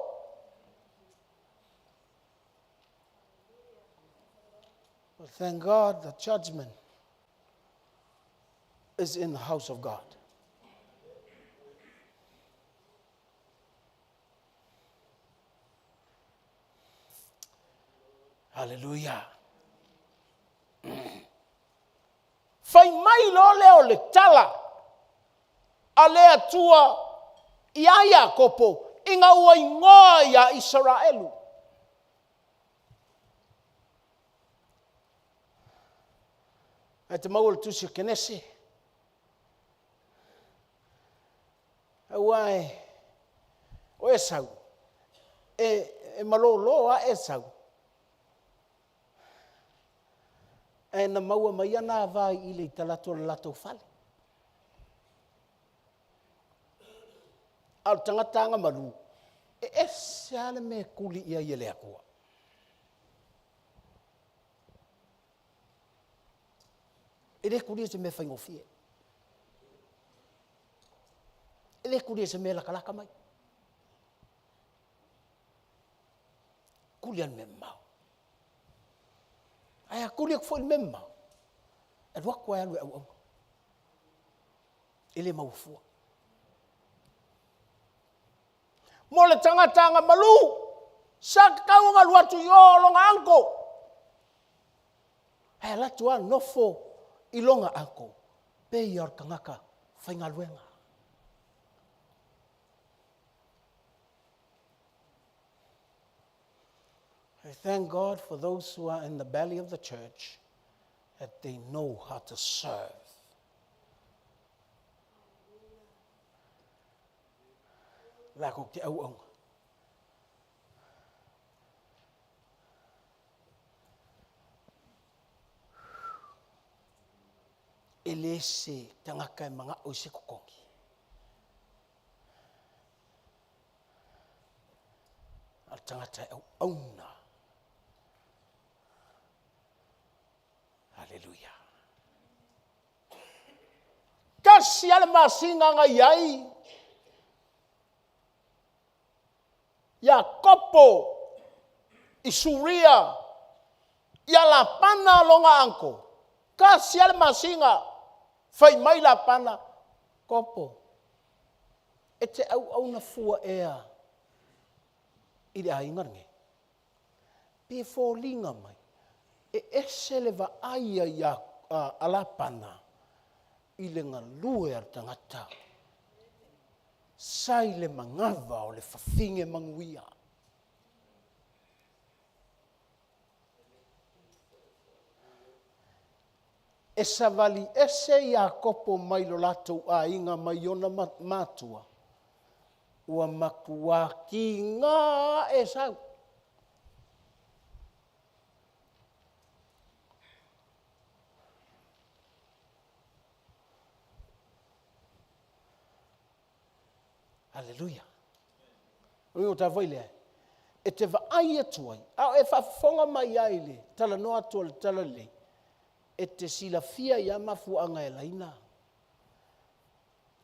But thank God the judgment is in the house of God. Hallelujah. Fai mai lo leo le tala. Alea tua ia kopo inga ua ingoa ia Israelu. E te maua le tusi kenesi. Awai o Esau. E maloloa Esau. E na maua mai ana vai i le talato le lato fale. Al tangatanga malu. E sale me kuli ia le akua. Ele kuli se me faingofie. Ele kuli se me la kalaka mai. Kuli al me mau. Ai kuli ko foi me mau. E wa ko alu au. Ele mau fu. Mo le tanga malu. Sa kau ngalu atu yo longa anko. Ai la tua nofo ilonga anko. Pe yor kangaka faingaluenga. I thank God for those who are in the belly of the church that they know how to serve. Lako te au au. Ele se tangaka mga o se kokongi. Al tangata au auna. Hallelujah. Kasi ala masinga nga yai. Yakopo isuria ya la pana longa anko. Kasi ala masinga fai mai la pana kopo. Ete au na fua ea. Ide aingarnge. Before linga mai. E eseleva aia ya alapana. Ile nga lue ar tangata. sai le mangava o le fafinge manguia. E savali ese ia kopo mai lo latou a inga mai ona matua. Ua makua ki ngā e sau. Hallelujah. O ta vai le. E te va ai atuai. A e fa fonga mai ai le. Tala no atua le tala le. E te sila fia ia mafu anga e laina.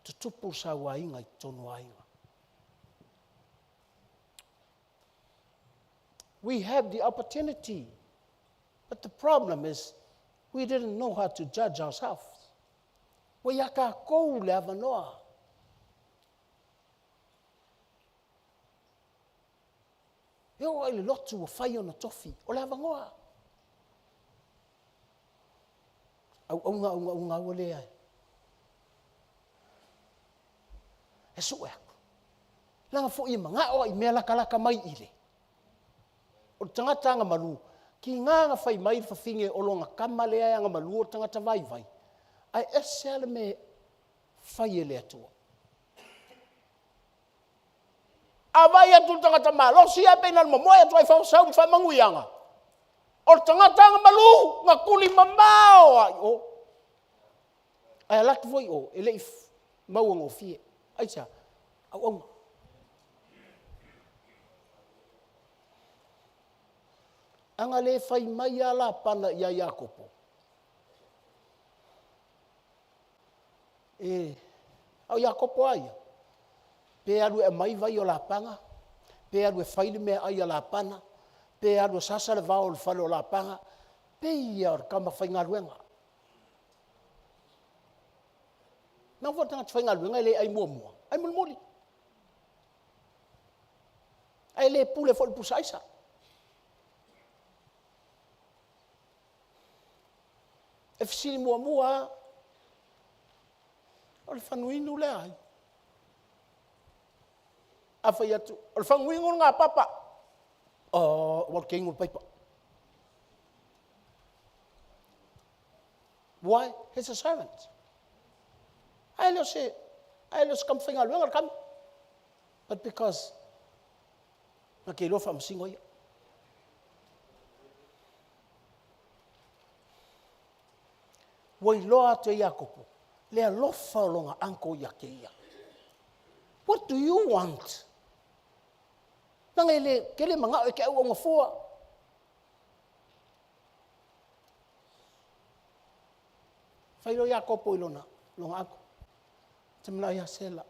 Tutupu sa wainga I tonu ainga. We have the opportunity. But the problem is, we didn't know how to judge ourselves. Wa yaka kou le avanoa. Eo ai le lotu o whai ona tofi, o le avangoa. Au unga o le ai. E su e aku. Langa fo I manga o I mea laka mai ile. O tangata anga malu, ki nganga whai mai whawhinge o longa kamale ai anga malu o tangata vai. Ai esele me whai ele atua. Avai atu tangata malo, si a pena momoe atu ai whawasau whamanguianga. O tangata anga malu, ngā kuli mamao ai o. Ai alatu voi o, ele if mauanga o fie. Ai tia, au aunga. Anga le whai mai ala pana ia Iakopo. Au Iakopo aia. Pe alu e mai vai o la panga. Pe alu e whaile mea ai o la pana. Pe alu e sasa le vao le whale o la panga. Pe ia o kama whai ngā ruenga. Nau fo tanga whai ngā ruenga ele ai mua. Ai mulmuli. Ai le pule fo le pusaisa. E fisili mua, o le whanuinu le ai. A whai atu, o le whanuinu ngā papa. O ke ingo paipa. Why? He's a servant. Ai leo kam whainga luenga kam. But because, na ke lofa msingo ia. Wai loa te Iakopo, lea lofa longa anko ia ke ia. What do you want? Nanga ke le manga e ke au onga fua. Whairo Iakopo ilona, longa anko. Te mla ia sela.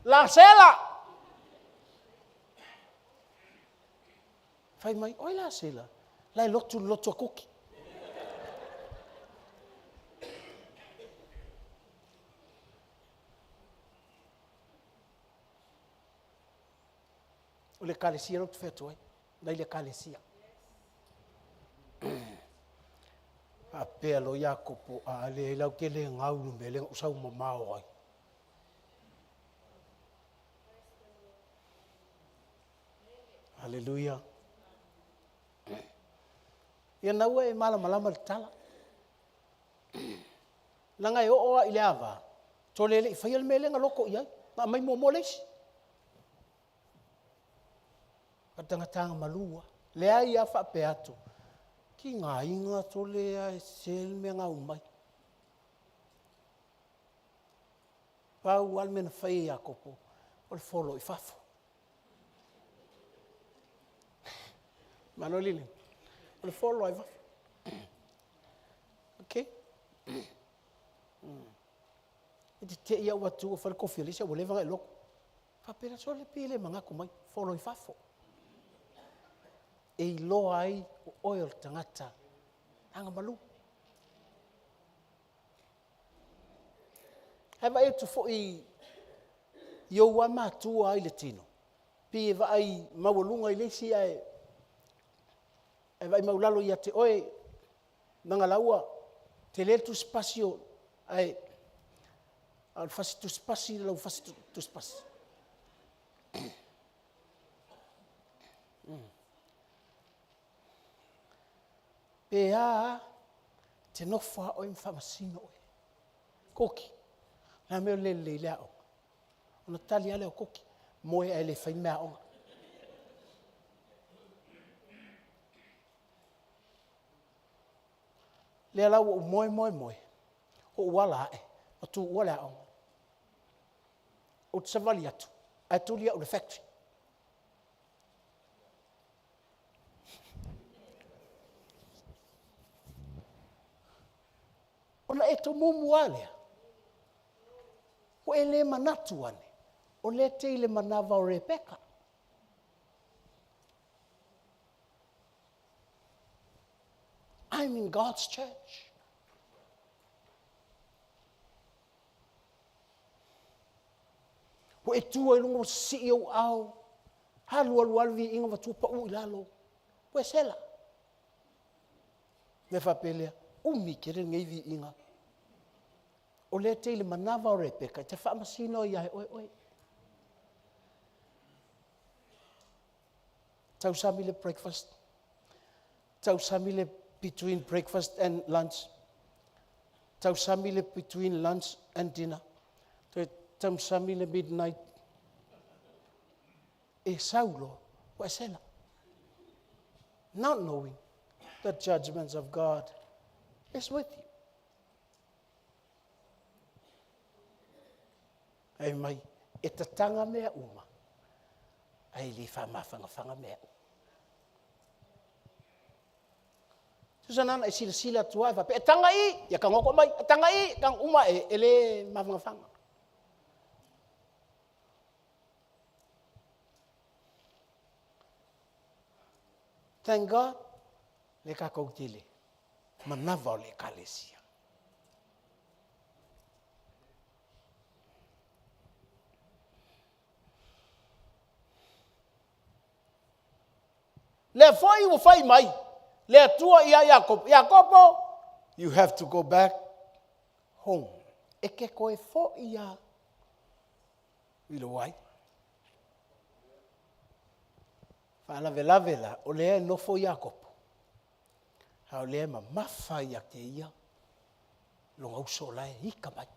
La sela! Whai mai, oi la sela. Lai lotu a kuki. O le kalesia lotu fetu ai. Lai le kalesia. A pea lo Iakopo a le lau ke le ngaulu me le usau mamao ai. Hallelujah. Ia naua e malama le tala. Langa e oa I le ava. Tolele I whai al melenga loko iai. Nga mai mo leisi. Katangatanga malua. Le ai a whape atu. Ki ngā inga tole ai sel me ngā umai. Pau almena whai Iakopo. O le wholo I whafo. Mano lili. O le wholo ai whafo. Okay? E te ia watu o whare kofi alisa o levanga I loko. Whapera so le pile mangako mai. Wholo I whafo. E loa ai o oil tangata. Anga malu. Hewa e tu fo I ioua mātua ai le tino. Pi e wa ai mawalunga I lesi ai. E vai maulalo ia te oe nanga laua te letu spasio ai Al fasi tu spasi lau fasi tu spasi. Pea te no fa o infamasino e. Koki. Na me le le o. Ona tali ale o koki. Moe ele fai mea o. Le la o moe. O wala e. O tu wala o. O tsavali atu. Atu lia o the factory. Ona e to mumu alea. O ele manatu ane. O le te ile manava o Rebecca. I'm in God's church. O e tua i lungo si o au. Halu alvi inga watu pa u ilalo. O e sela. Me fa pelea. Umi kere ngai vi inga. O le te ile manava o Rebecca. Te wha masino ia oi. Tau samile breakfast. Tau samile between breakfast and lunch. Tau samile between lunch and dinner. Tau samile midnight. E saulo. O e sela. Not knowing the judgments of God is with you. Ai mai, e tatanga mea uma. Ai li whamawhanga mea. Susanana e sila tua e pe tanga I, ia ka ngoko mai, tanga I, kang uma e ele mawhanga. Thank God, le ka kautile. Manava o le kalesia. Le foi o fai mai. Le tua ia Jacob. Jacobo, you have to go back home. E ke koe fo ia. Ilo wai. Fala vela. O le no fo Jacob. Ha o le ma mafa ia ke ia. Longa usola e hika mai.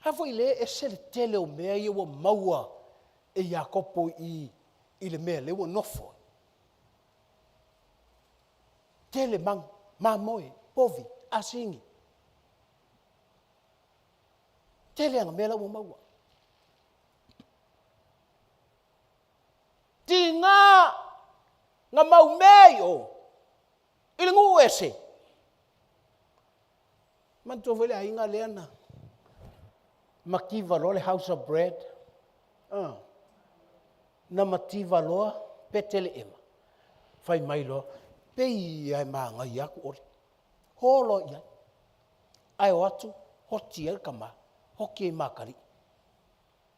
Ha foi le e se le tele o mea ia wa maua e Jacobo I le mea le wa nofo. Tele mang, mamoe, povi, asingi. Tele anga mea la wa maua. Tinga nga mau meio. Ile ngu ese. Manto vele ainga leana. Makiva lo le house of bread. Na mativa loa petele ema. Fai mai loa. Pei ai maanga iaku ori. Holo ia. Ai watu hoti el kama. Hoki e makari.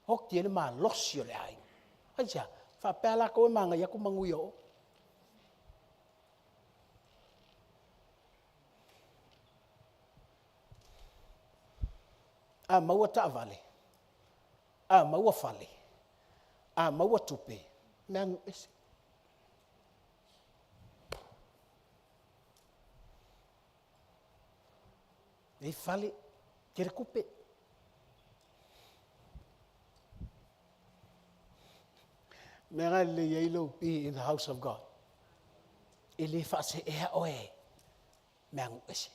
Hoki ele maa losi o le ai. Aja. Fa pela ko e maanga iaku mangui o. A maua taavale. A maua fale. A maua tupe. Meangu ese. Ei fale. Kere kupe. Mera le yelo be in the house of God. Ele fa se ea oe. Meangu ese.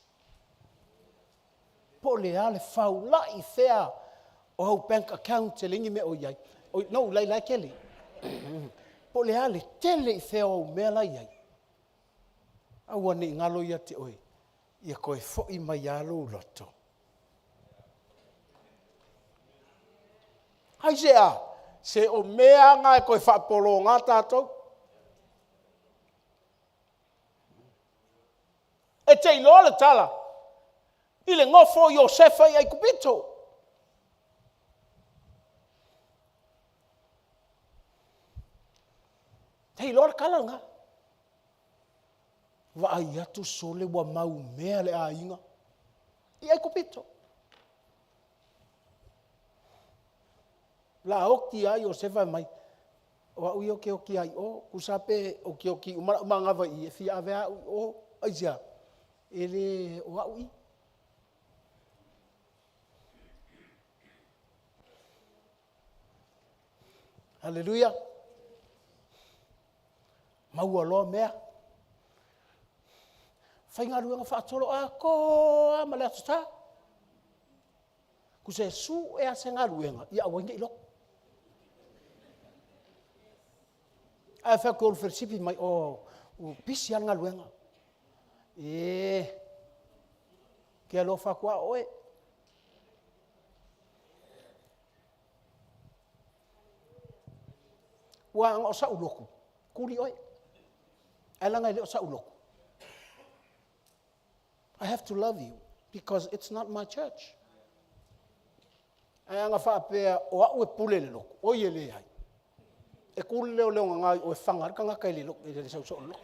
Po le ale fau la I fea o hau bank account te lingi me o iai. No, lai kele. Po le ale tele I fea o mea lai iai. Awane ngalo ia te oe. Ia koe fo'i mai alo loto. Hai se o mea ngā koe whapolo ngā tātou. E te ilo le tala. I le ngofo Iosefa I ai kupito. Te ilo le kalanga. Wa ai atu sole wa mau mea le a inga. I ai kupito. La oki ai o se vai mai. O ui oki ai o kusape oki umanga vai e fi ave o aisia. Ele o ui. Hallelujah. Maua lo mea. Whainga ruanga whaatoro a ko a male atuta. Kuse su e a senga ruanga. Ia awainga ilo. A wha kōru wheresipi mai o pisi anga ruanga. Kia lo whakua oe. Wa anga o sa uloku. Kuri oe. Alanga ile o sa uloku. I have to love you because it's not my church. Ai anga whaapea o au e pule le loko. O ie le ai. E kule leo leo ngai o e whangar ka ngaka le loko. E le sau loko.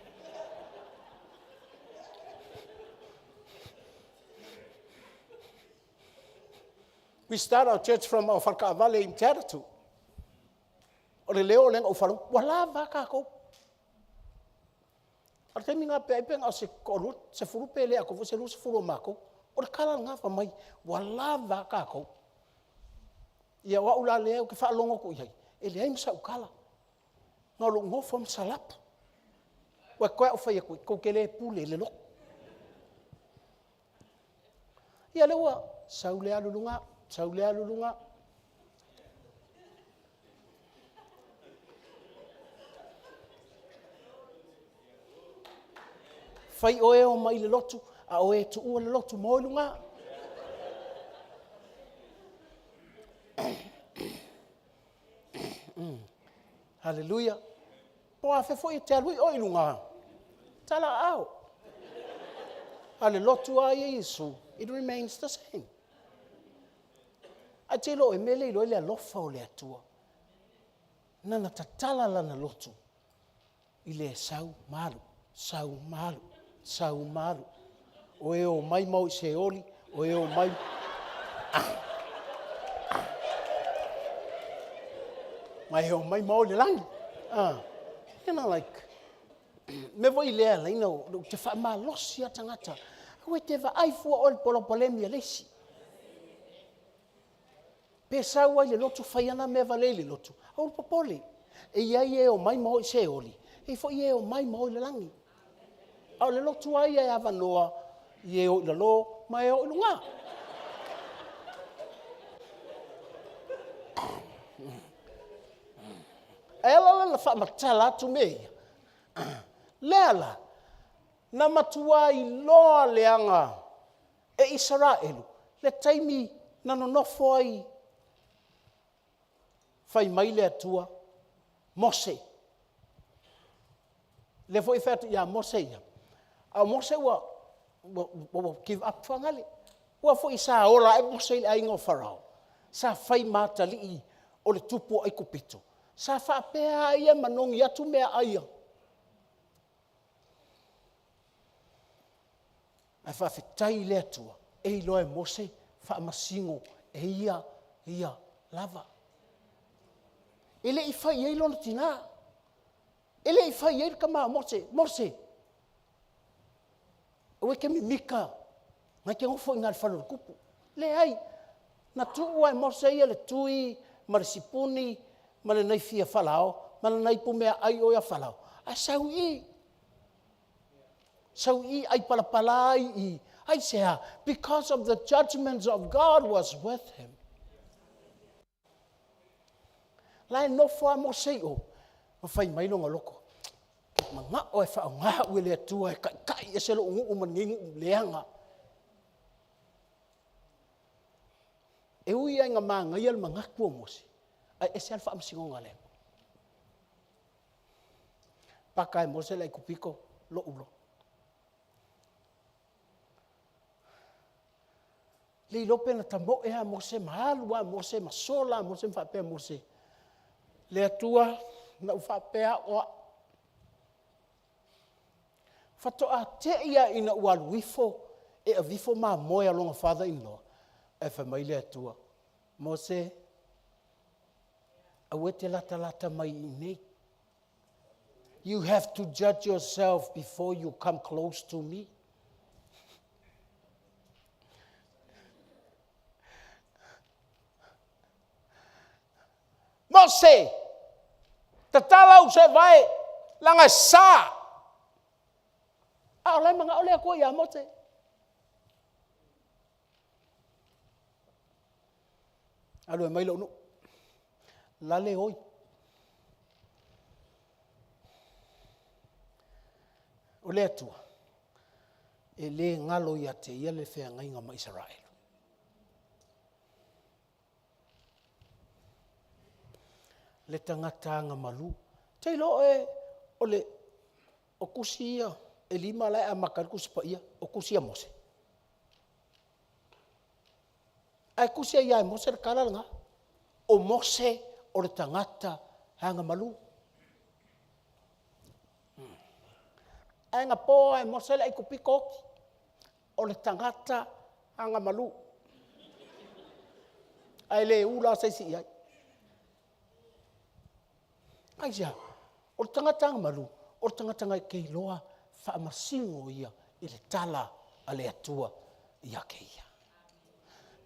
We start our church from our Wharka Valley in Teratu. O le leo lenga o wharu. Wala waka kou. Ar te minga pe pe nga se korut se furu pe le ako se lu se furu mako o kala nga fa mai wala va ka ko ia wa ula le ke fa longo ko ia e le ai msa ukala nga lo ngo fom salap wa ko o fa ko ke le pule le lo ia le wa saule alulunga fai oe o mai le lotu, a oe tu ua le lotu mo ilunga. Hallelujah. Po a fefo i te alui o ilunga. Tala au. A le lotu a Yesu, it remains the same. A te lo e mele ilo le alofa o le atua. Nana tatala lana lotu. I le sau malu. Sau maru. O e o mai mau se oli, o e o mai... Mai o mai mau le langi. You know, like... Me voi lea la, you know, te wha maa losi a tangata. Koe te wa aifua o le polopolemi a lesi. Pe sau ai le lotu whaiana me vale le lotu. Au popole. E iai e o mai mau se oli. E fo i e o mai mau le langi. Au le lotu ai e avanoa i e o ila lo, ma e o ilunga. E ala la wha matala atu mea. Leala, na matua i loa leanga e Israelu, le taimi na nonofo ai whai mai le atua Mose. Le foi fetu ia Mose ia. A Mose wa give up whangale. Wa foi sa ola e Mose ai ngo Farao. Sa fai matali i o le tupu ai kupito. Sa fa pea ia manongi atu mea aia. Ai fa fitai le atua. E ilo e Mose fa masingo e ia lava. Ele i fai e ilo na tina. Ele i fai e kama Mose. Oe ke mi mika, ngai ke ngofo inga whanau kupu. Le ai, na tua e Mose ia le tui, ma le sipuni, ma le nei fia whalao, ma le nei pumea ai oia whalao. A sau i ai palapala i, ai sea, because of the judgments of God was with him. Lai nofo a Mose o, ma whai mailonga loko. Mga o e wha ngā ue le atua e kai e selo ungu umaningu leanga. E ui ai ngā maa ngai al mga kua Mose. Ai e se alfa amsingo ngā leo. Paka e Mose lai kupiko lo ulo. Le lope na tamo e a Mose mahalua Mose masola Mose mwhapea Mose. Le atua na uwhapea o Fatoa te ia ina ualu wifo e a vifo maa moe alonga father-in-law. E wha maile atua. Mose, Awe te lata mai I nei. You have to judge yourself before you come close to me. Mose, tatalau se vai langa sa. Oleh mga oleh ako ya Mose. Alo mai lo no. Lale oi. Ole atua. Ele ngalo ya te ia le fea ngai ngama Israel. Le tangata ngamalu. Te lo ole o kusia e lima lai a makar kusipa ia o kusia Mose. Ai kusia ia Mose kala nga. O Mose o le tangata hanga malu. Ai nga po ai Mose le kupiko o le tangata hanga malu. Ai le ula sai si ai. Ai ja, o le tangata hanga malu, o le tangata ngai kei loa whaamasingo ia I le tala a le atua ia ke ia.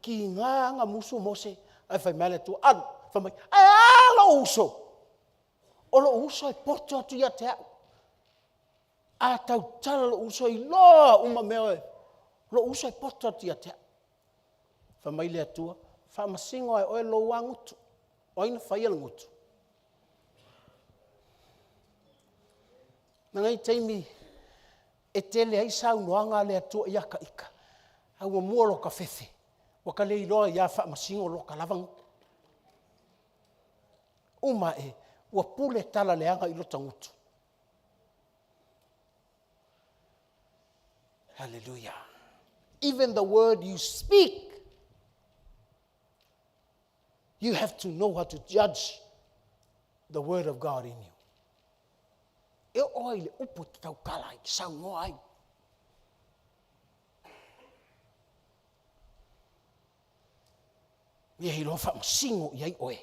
Ki ngā musu Mose, ai whai mele tu anu, whamai, ai lo uso. O lo uso e poto atu ia te au. A tau tala lo uso I loa uma meo e. Lo uso e poto atu ia te au. Whamai le atua, whaamasingo ai oe lo wangutu. Oina whaiala ngutu. Nangai teimi, e tele ai sau noanga le atua ia ka ika. Au mua lo ka fefe. Waka le iloa ia wha masingo lo ka lavang. Uma e, ua pule tala leanga ilo tangutu. Hallelujah. Even the word you speak, you have to know how to judge the word of God in you. E oi le upo te tau kalai, sau no ai. Ia hi lo wha masingo I ai oe.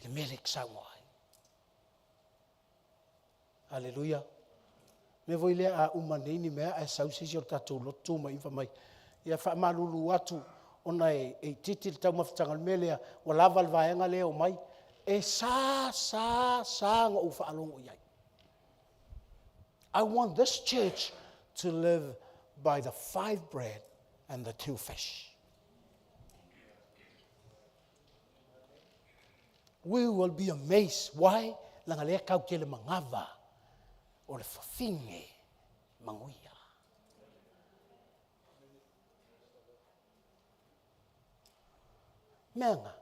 Le mele sau no ai. Hallelujah. Me voi le a umaneini mea e sau sisi o tatou lotu mai iwa mai. Ia wha malulu atu ona e titi le tau mawhitanga le mele o lava le vaenga leo mai. E sa nga ufa alongo I ai. I want this church to live by the 5 bread and the 2 fish. We will be amazed. Why? Langa lea kau ke le mangava o le whawhinge manguia. Meanga,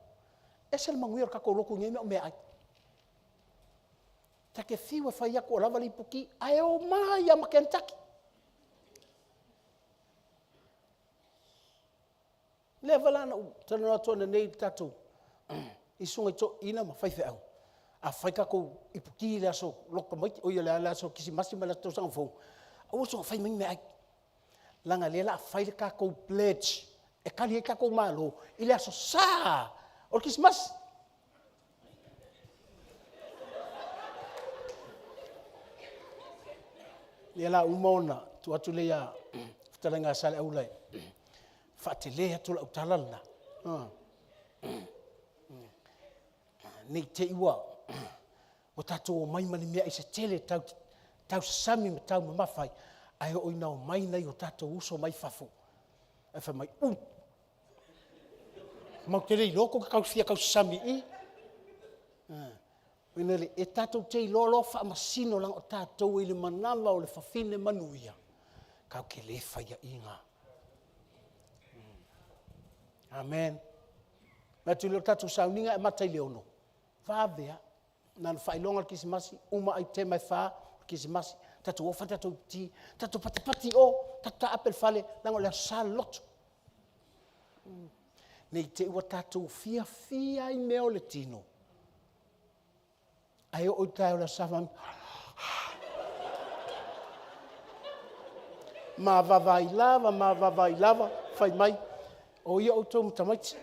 e se le manguia o kako loko ngei mea o mea ai. Ta ke fiwa whai ako o lava li puki, ai o mai ama Kentucky. Le valana u, tana atua na nei tatou. I sunga to ina ma whai au. A whai kako I puki le aso, loka maiti, o ia le aso kisi masi ma le tau sanga fōu. A uso whai mai mea ai. Langa le la whai le kako pledge, e kali e kako malo, I le aso saa, o kisi masi. Ia la umona tu atu le ia ftalanga sale au lai. Fate le atu la utalala. Nei te iwa. O tatou mai mani mea I se tele tau sami me tau mamawhai. Ai o ina o mai nei o tatou uso mai fafo. E wha mai Mau te rei loko ka kausia kau sami I. Winele, e tatou te lolo wha masino lang o tatou I le manawa o le whawhine manuia. Kau ke le whaia inga. Amen. Mea tu leo tatou sauninga e matai leono. Whawea, nan whailonga kisimasi, uma ai te mai wha kisimasi, tatou ofa tatou ti, tatou patipati o, tatou apel fale, lango lea sa loto. Nei te ua tatou fia I meo le tino. Ai o tai o la savan. Ma vavai lava, fai mai. O ia o tō mutamaiti.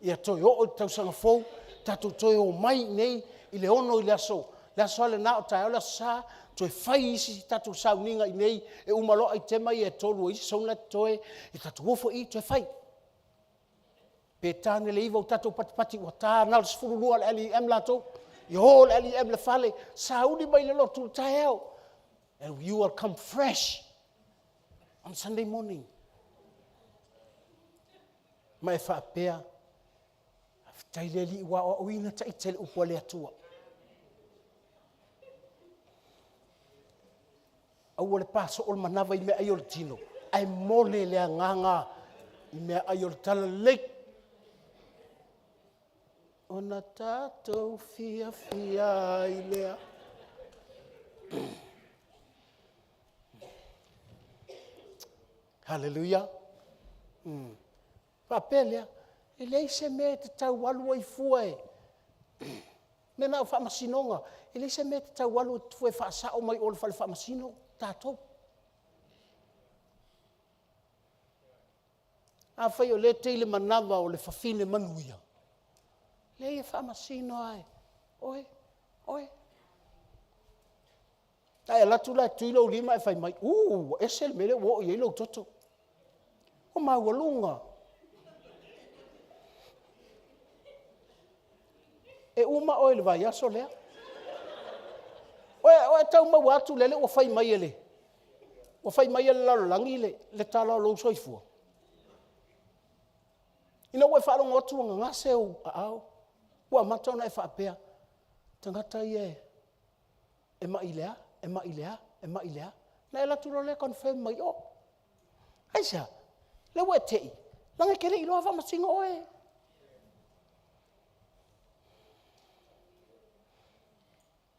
Ia toi o tausanga fou, tatou toi o mai nei, i le ono i le aso. Le aso ale na o tae o le sa, toi fai isi tatou sauninga i nei, e umalo ai tema i e tolu isi, sauna toi, i tatou ofo i, toi fai. Pe tāne le iwa o tatou patipati, wa tā nal sifurulua le ali em lato, i ho le ali em le fale, sauni mai le lotu tae au. And you will come fresh on Sunday morning. Mai whaapea, tai le li wa o ina tai tele upo le atua. Au le paso o manava i me ai o le tino. Ai mole le nganga i me ai o le tala lake. Ona tātou fia i lea. Hallelujah. Whapelea, e lei se me te tau walu ai fua e. Me nao whamasinonga, e lei se me te tau walu ai fua e whaasao mai o le whale whamasino, tātou. A whai o le teile manawa o le whawhine manuia. Lei e whamasino ai. Oi. Ai alatu lai tuilo o lima e whai mai. Esel mele wo i eilo toto. O maualunga. E uma o le vai aso lea. Oe tau mau atu lele o whai mai ele. O whai mai ele lalo langi le tala lo soifua. Ina ue whaarong otu nga ngase o au. Ua matona e whaapea. Tangata i e mailea. Na e laturo le confirm mai o. Aisa, le ue tei. Langa kere iloa whamasingo oe.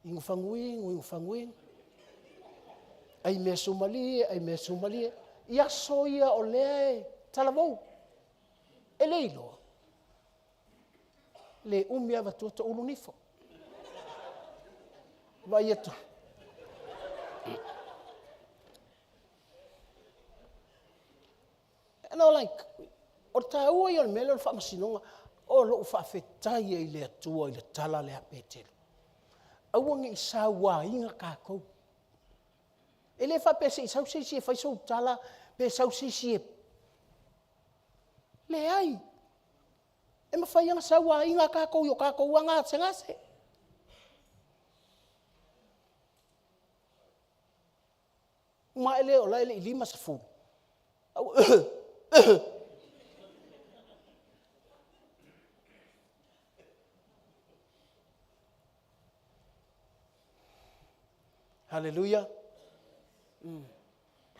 Ingu fanguing. Ai me sumalie. Ia soia o le talavou. E le iloa. Le umia vatuata ulunifo. Vai eto. And I like, o ta ua i o mele o whamasinonga, o lo whawhetai i le atua i le tala le apetelo. Awangi i sa wā inga kākou. E le whapese i sausisi e whaisou tala, pe sausisi e. Le ai. E mawhaianga sa wā inga kākou i o kākou wanga atengase. Ma ele o la ele i lima sa fu. Hallelujah.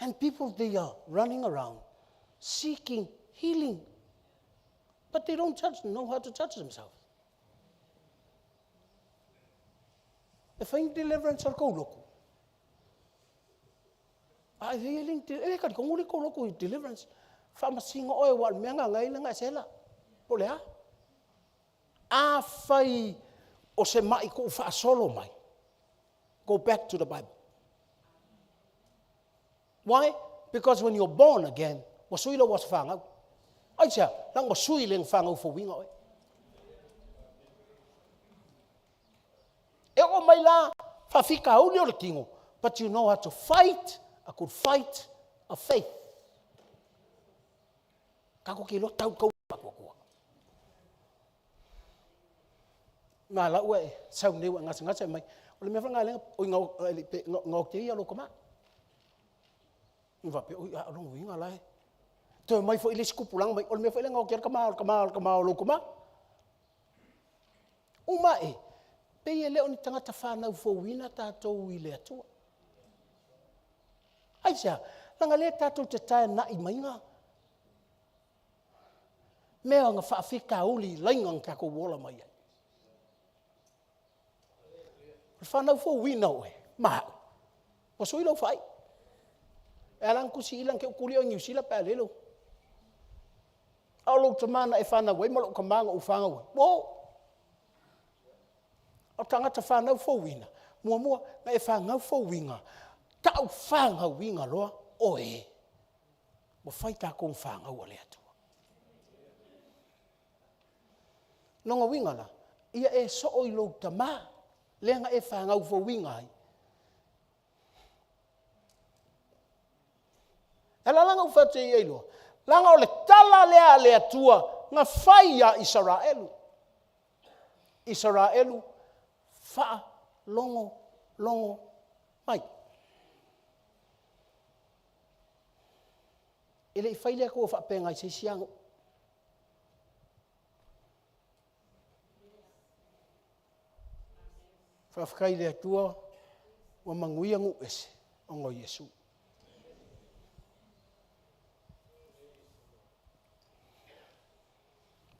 And people, they are running around seeking healing, but they don't know how to touch themselves. They find deliverance or go loco. I healing, e ka konguli ko loco deliverance. Famasinga oe wal menga ngai nga sela. Polea. A fai o se mai ko fa solo mai. Go back to the Bible. Why? Because when you're born again, wasuilo was fanga. Aisha, lang wasuiling fanga for winga oe. E o mai la fa fika uli o le kingo, but you know how to fight. I could fight a faith. Kako kilo tau kau pakua. Ma la ue sau ne wa ngasa mai. Ole me fanga le o ngau te ia lo koma. Inva pe o a lo winga lai. Te mai fo ile skupulang mai ole me fo ile ngau kier kama lo koma. Uma e pe ele oni tangata whanau fo wina tātou i le atua. Aisha, langa le tātou te tae na i mainga. Mea nga whaafika uli laingang kako wola mai ai. Whanau fo wina oe, mahau. Wasui lau whai. E alang kusi ilang ke ukuli o ngiusila pa lelo. Au lau tamana e whanau wei malo kamanga u whanga wei. Wo! Au tangata whanau fo wina. Mua na e whangau fo winga. Tau whanga winga loa oe. Mo whai tā kong whanga ua le atua. longa winga la. Ia e so o ilo tama. Lenga e whangau fo winga ai. E la langa ufate i eilo. Langa o le tala lea tua nga whaia Israelu. Israelu wha longo mai. Ele i whaile ko wha penga i se siango. Whawhakai lea tua wa manguia ngu ese o ngoi Yesu.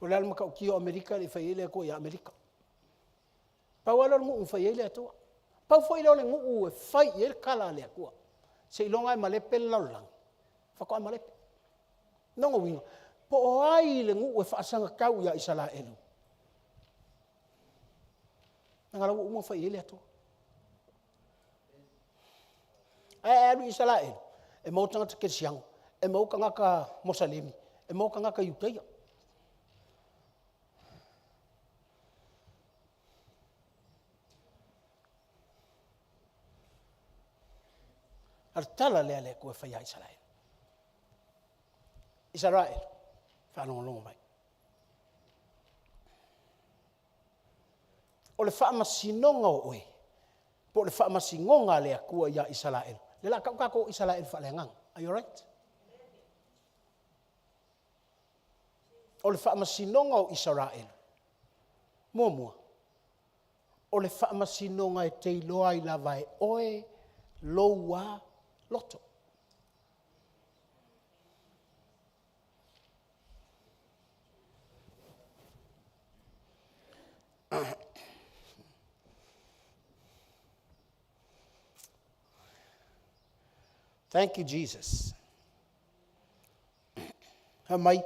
O le alma kau kia o Amerika le whaiele ko i Amerika. Pau ala ngu whaiele atua. Pau whaile ole ngu e whai e kala lea kua. Se ilonga e malepe laulang. Whako e malepe. Nongo winga. Po o ai le ngu e whaasanga kau ia Israelu. Nangala ngu uma whaiele atua. Ai alu Israelu. E mau tangata Kirisiango. E mau kangaka Mosalemi. E mau kangaka Yuteia. Artala le ko fa ya Israel. Israel fa longo mai. O le fa masinonga o e. Po le fa masingonga le ko ya Israel. Le la ka ko Israel fa le ngang. Are you right? O le fa masinonga o Israel. Momo. O le fa masinonga e te loa I lava e oe loa loto. Thank you, Jesus. Hamai.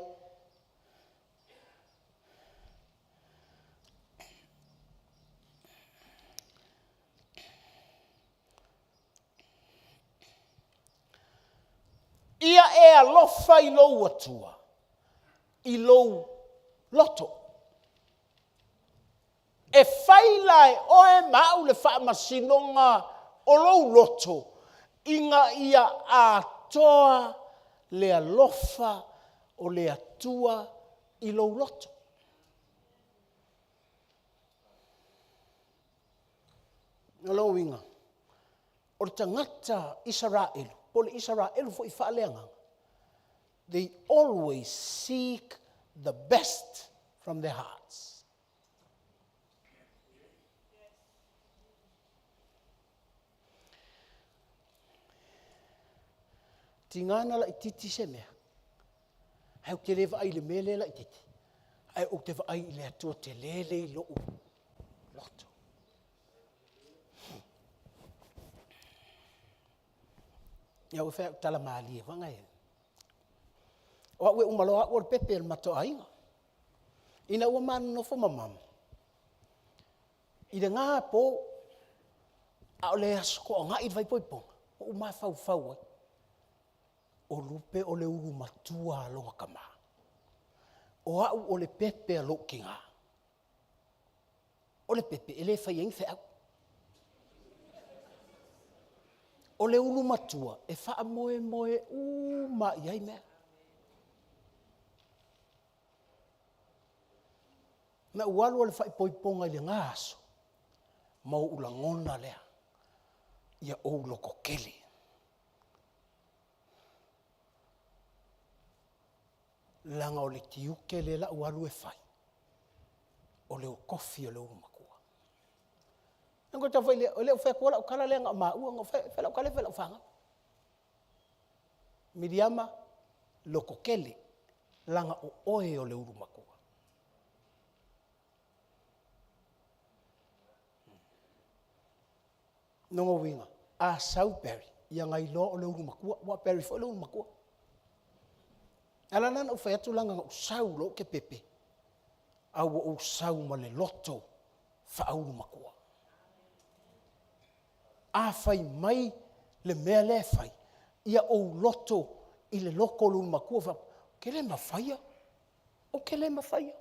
Ia e alofa I lou atua. I lou loto. E whailai oe mau le whaamasinonga o lou loto. Inga ia atoa le alofa o le atua I lou loto. Ngalo inga. O le tangata Israelu. Pole Israel fo I whaaleanga. They always seek the best from their hearts. Tingana la ititi se mea. Hai o te lewa ai le mele la ititi. Hai o te wa ai le atua te lele I loo. Loto. Ia uwhea tala maali e wanga e. Oa ue umaloa ua pepe el mato ainga. Ina ua manu no fo mamam. Ida ngā po, a o le asko o ngā I vai poiponga. O uma fau e. O lupe o le uru matua longa kama. O au o le pepe a lo ki ngā. O le pepe ele fai eng fe au. O le ulu matua, e wha moe ma iai mea. Na ualu o le whai poiponga I le ngāso, mau ulangona lea, ia ou loko kele. Langa o le tiuke le la ualu e whai, o le o kofi o le ulu makua. Ngo ta foi le o fe kola o kala le nga ma u ngo fe la kala fe la fanga. Miriama loko kele langa o oe o le uru makua. Nongo winga a Southbury ia ngai lo o le uru makua wa Perry fo le uru makua. Ala nan o fe atu langa o sau lo ke pepe. Au o sau ma le loto fa uru makua. A fai mai le mea le fai. Ia o loto I le loko lu makua fa. Ke le mawhaia? O ke le mawhaia?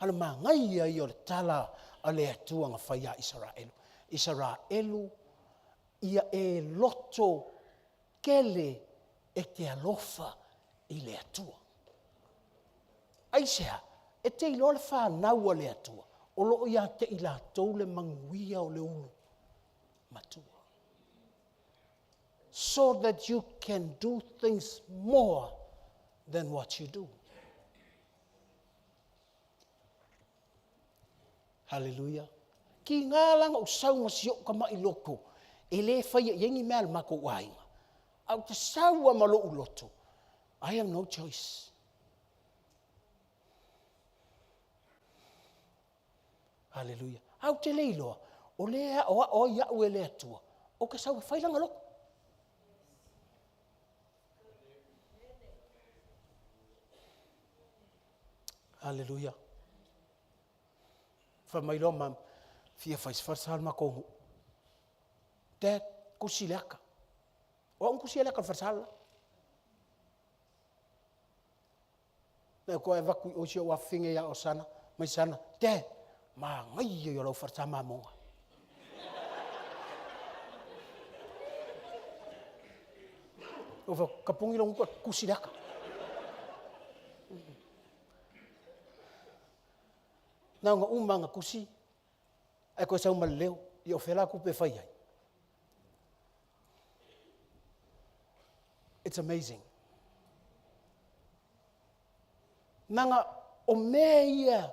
Hala mangai ai o le tala a le atua ngā whai a Israelu. Israelu ia e loto kele e te alofa i le atua. Aisea, e te ilo le whanau a le atua. O loo ia te i lātou le manguia o le ulu. Matua. So that you can do things more than what you do. Hallelujah. Ki ngā langa o sau masio ka mai loko. E le whai e yengi mea le mako wainga. Au te saua malo u loto. I have no choice. Hallelujah. Au te leiloa. O lea o ia ue lea tua. O ka sau whai langa loko. Hallelujah. Whamailo mam. Fia whais wharsal makongu. Dad, kusi leaka. O ang kusi leaka wharsal. Nā koe waku o sio wa whinge ya o sana. Mai sana. Dad, ma ngai yo lau wharsal mamonga. O wha kapungi longu kua kusi leaka. Nā ngā umanga kusi. Ai koe sau maleo. I o whela kupe whai ai. It's amazing. Nanga o mea ia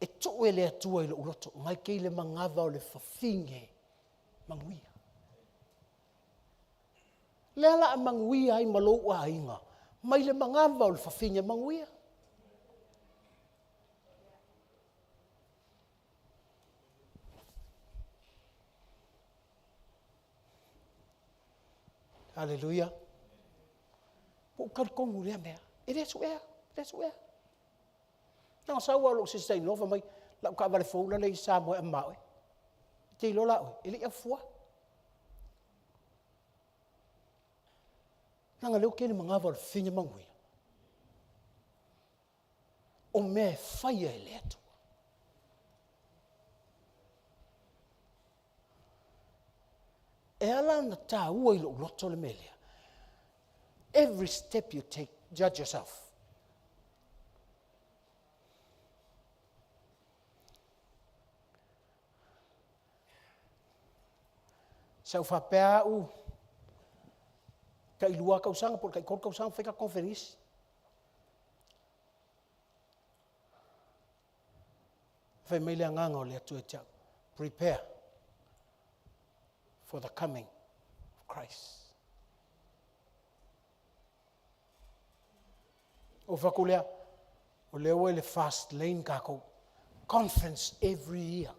e tō e lea tua i le uroto. Ngai kei le mangava o le whawhinge manguia. Lea la a manguia ai malou a inga. Mai le mangava o le whawhinge manguia. Hallelujah. Po karkongu lea mea. E rea su ea. Rea su ea. Nanga saua lo sistai nova mai. Lau ka vale foula le isa moe a maue. Te ilo la oe. Ele ia fua. Nanga leo kene mangava o le whinya manguia. O mea whaia e lea tua. E ala na tā ua ilo loto le melia. Every step you take, judge yourself. Sau whapea u. Ka ilua kausanga, por kai kor kausanga whaika konferisi. Whai meile anganga o le atu e tiau. Prepare for the coming of Christ. O whakulea, o leo e le fast lane kako. Conference every year.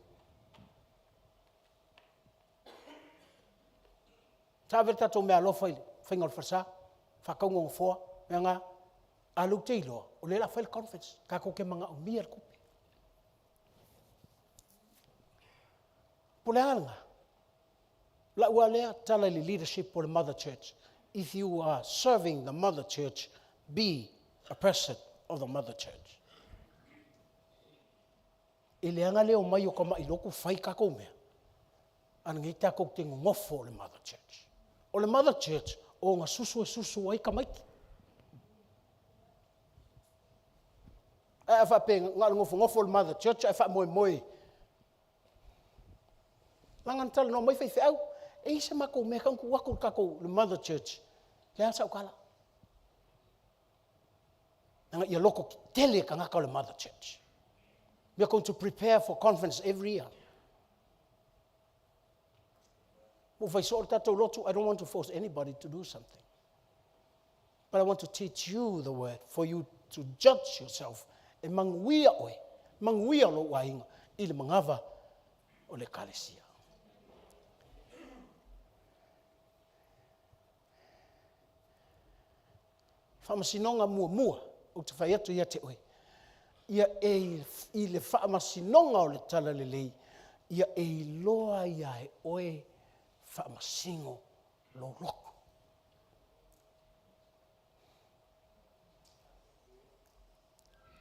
Tāwere tato mea lofa i whainga o le whasa, whakaunga o whoa, mea ngā, alu te iloa, o le la whaile conference, kako ke manga o mia kupe. Pole alanga, la ua lea tala li leadership o le Mother Church. If you are serving the Mother Church, be a person of the Mother Church. E leanga leo mai o kama i loku whai kako mea. Ana ngi tako te ngofo o le Mother Church. O le Mother Church, o ngā susu e susu ai ka maiki. E whape ngā ngofo o le Mother Church, e wha moe moe. Langan tala no mai whai au. E isa mako mea kanku wako kako le Mother Church. Lea sa ukala. Nanga ia loko ki tele ka ngaka o le Mother Church. We are going to prepare for conference every year. If I saw that I don't want to force anybody to do something. But I want to teach you the word for you to judge yourself. E manguia oe, manguia lo wainga, i le mangava o le kalesia. Whamasinonga mua, o te whai atu ia te oe. Ia i le whamasinonga o le tala le lei, ia e loa ia e oe whaamasingo lo loko.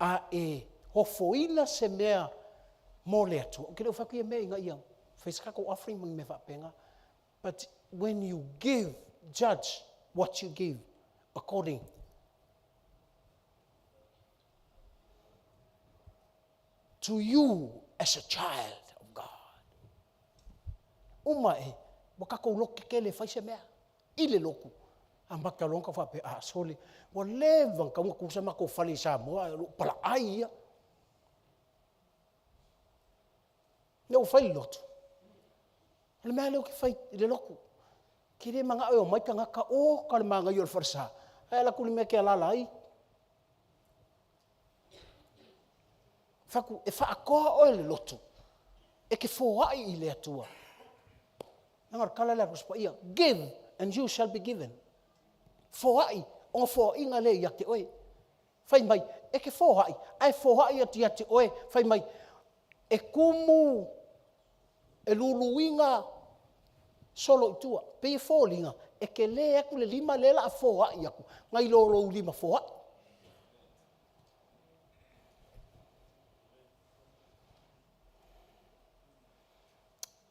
A e Ho foina se mea mo le atua. O ke leo whaku ia mea inga ia. Whaiskako offering mang me whapenga. But when you give, judge what you give according to you as a child of God. Uma e, wakako uloke ke le whaise mea. Ile loku. A maka longa whape a sole. Wa levan ka unga kusa mako whale sa moa. Pala ai ia. Neu whai lotu. Le mea leo ki whai le loku. Ki re manga o maika ngaka o ka le manga i o le wharsa. Hei la kuli mea ke alala ai. Whaku, e whaakoa o le lotu. E ke whoai i le atua. Nangar kala le akuspa ia. Give and you shall be given. Whoai, o whoinga le i ate oe. Whai mai, e ke whoai. Ai whoai ate oe. Whai mai, e kumu, e luluinga solo i tua. Pe e wholinga, e ke le aku le lima lela a whoai aku. Ngai lolo lima whoai.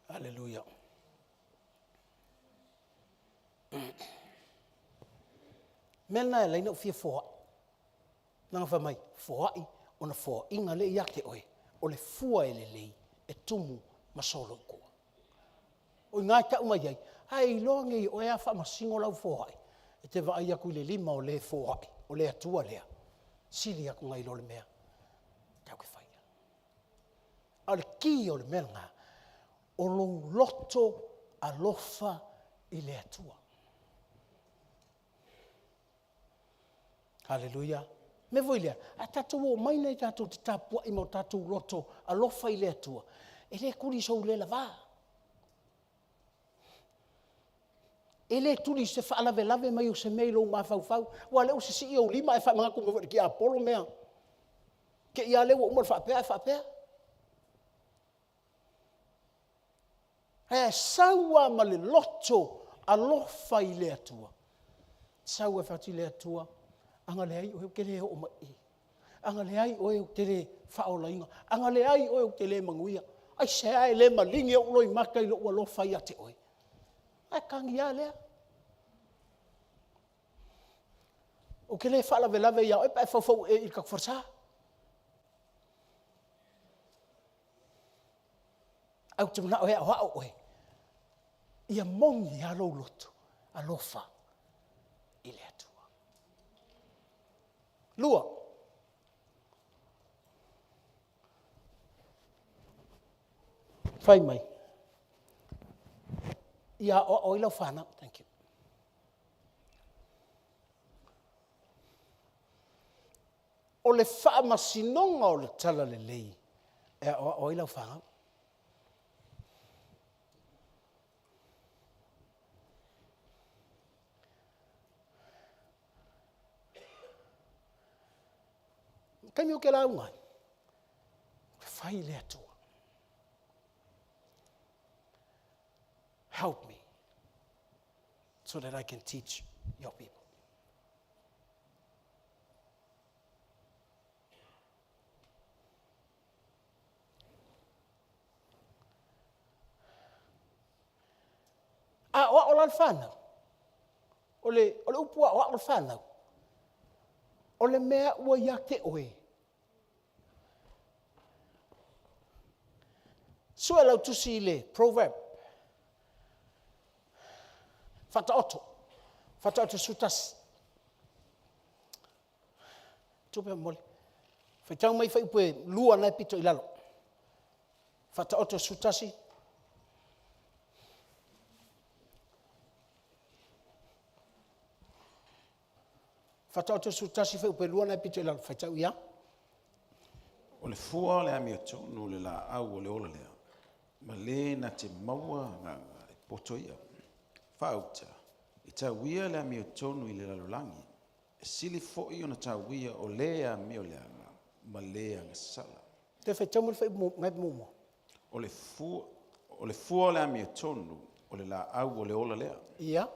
Hallelujah. Mena e leina o fia whoa. Nanga wha mai, whoai, o na whoa inga le iake oe, o le fua e le lei, e tumu masolo i koa. O ngai ka umai ai, hai longe i oe a wha masingo lau whoai, e te wa ai aku i le lima o le whoai, o le atua lea. Sili aku ngai lo le mea. Tau ke whaia. A le ki o le mea ngā, o long loto alofa i le atua. Hallelujah. Me voi lea, a tatou o mai nei tatou te tapua i mo tatou loto alofa i le atua. E le kuri sou le lava. E le tuli se whaalave lave mai o se meilo ma fau. Wa leo se si o lima e wha mga kumawari ki a polo mea. Ke ia leo umar whapea e whapea. Hea saua ma le loto alofa i le atua. Saua whati le atua. Anga le ai o ke le o mai. Anga le ai o te le whaolainga. Anga le ai o te le manguia. Ai se ai le malingi o loi maka i lo ua lofa i ate oi. Ai kangi a lea. O ke le whalave lave ia, oi pa e whawhau e i kakwarsa. Au te muna o hea hoa o oi. Ia mongi a lo lotu, a lofa i le atua. Lua. Whai mai. Ia o ilo whana. Thank you. O le wha masinonga o le tala le lei. E o ilo whana. Kai mi o ke la ungai. Whai le atua. Help me so that I can teach your people. O la whanau. O le upua o la whanau. O le mea ua ia te oe. Sua lau tusi le proverb. Fata oto sutas. Tupe mole. Whaitau mai whai ue lua nai pito i lalo. Fata oto sutasi. Fata oto sutasi whai ue lua nai pito i lalo. Whaitau ia. O le fua le ami o tonu le la au o le ola lea. Ma le na te maua ngā poto ia. Whauta, i tauia le ami o tonu i le lalolangi. E sili fo'i o na tauia o lea mi o leanga, ma lea ngasala. Te whaitau mo le whai ngai mumo. O le fua le ami o tonu o le la au o le ola lea. Ia.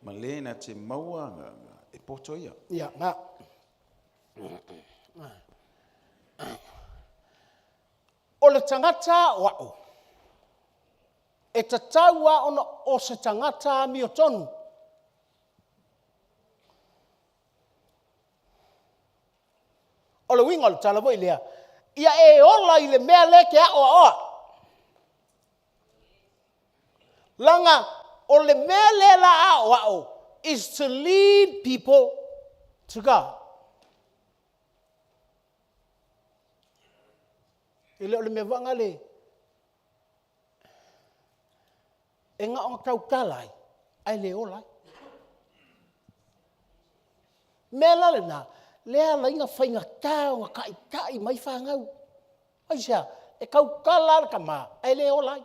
Ma le na te maua ngā e poto ia. Ia, ngā. le tangata wao. E te taua ona o se tangata mi o tonu. O le winga le tala voi lea. Ia e ola i le mea le ke a oa. Langa o le mea le la a oa is to lead people to God. Ile o le mea vanga le. E ngā o kau kalai, ai le olai. Mea lale nā, lea la inga whainga kāo ngā kai mai whangau. Ai sia, e kau kalai ka mā, ai le olai.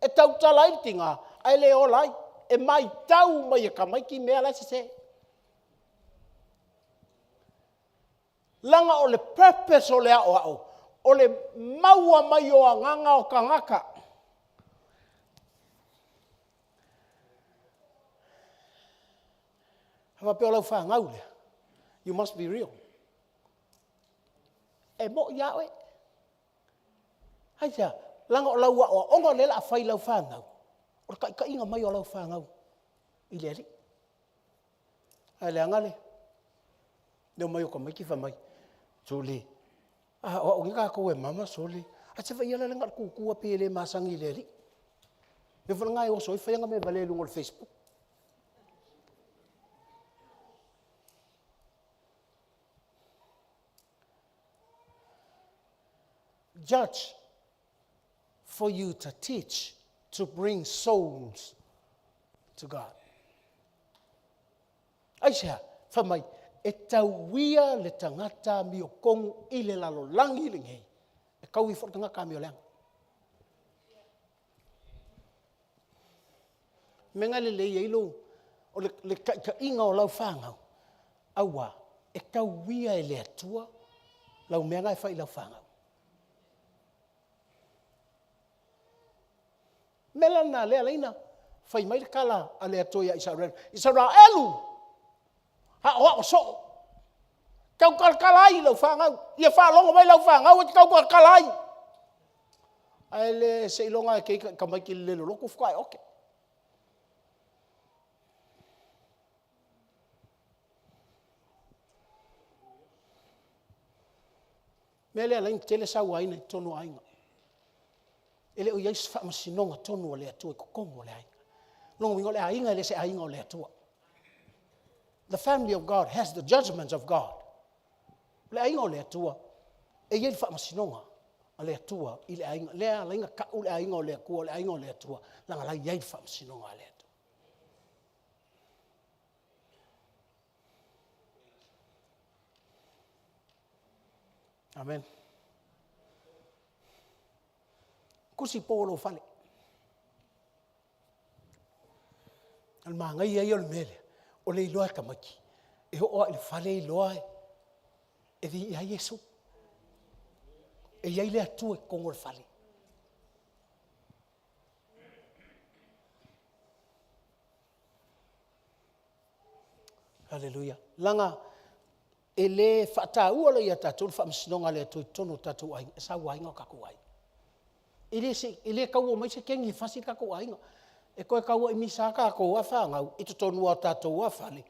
E tau talai tinga, ai le olai. E mai tau mai e ka mai ki mea lai se. Langa o le purpose o le ao, o le maua mai o a nganga o ka ngaka. Hawa peo lau whangau lea. You must be real. E mo ia oe. Hai sia, langa o lau o ongo lela a whai lau whangau. O ka inga mai o lau whangau. I le ali. Hai lea ngale. Neo mai o ka mai ki whamai. Soli. O ngika ko e mama soli. A te whai ala lenga kukua pele masangi i le ali. Me whanangai o soi whaianga me vale lungo le Facebook. Judge for you to teach, to bring souls to God. Aisha, whamai, e tauia le tangata mi o kongu i le lalo langi lingei. E kau i whortanga ka mi o leang. Menga le lei eilo, o le ka inga o lau whangau. Aua, e tauia e le atua, lau menga e whai lau whangau. Mela na lea leina, whai mai kala a lea toia Israel. Israelu! Ha o so. Kau kalkalai lau whangau. Ia whalonga mai lau whangau, e kau kalkalai. Ai le se ilonga e kei ka mai ki lelo loko whkai oke. Mele leina tele sau aina tonu ainga. Ele o yesu fa masinonga tonu le atua ko kongo le ainga. Longo wingo le ainga le se ainga le atua. The family of God has the judgments of God. Le ainga le atua. E ye fa masinonga le atua ile ainga le ainga ka le ainga le ku le ainga le atua. Langa la ye fa masinonga le atua. Amen. Kusi polo fale. Al manga ia ia le mele. O le iloa ka maki. E ho o le fale iloa. E vi ia Yesu. E ia le atu e kongo le fale. Hallelujah. Langa ele fata ua ia tatu fa msinonga le atu tono tatu ai. Sa wainga ka kuai. Ile kau o mai se kengi fasi ka ko ainga. E koe kau o misa ka ko wa whangau. I to tonu o tātou wa whale.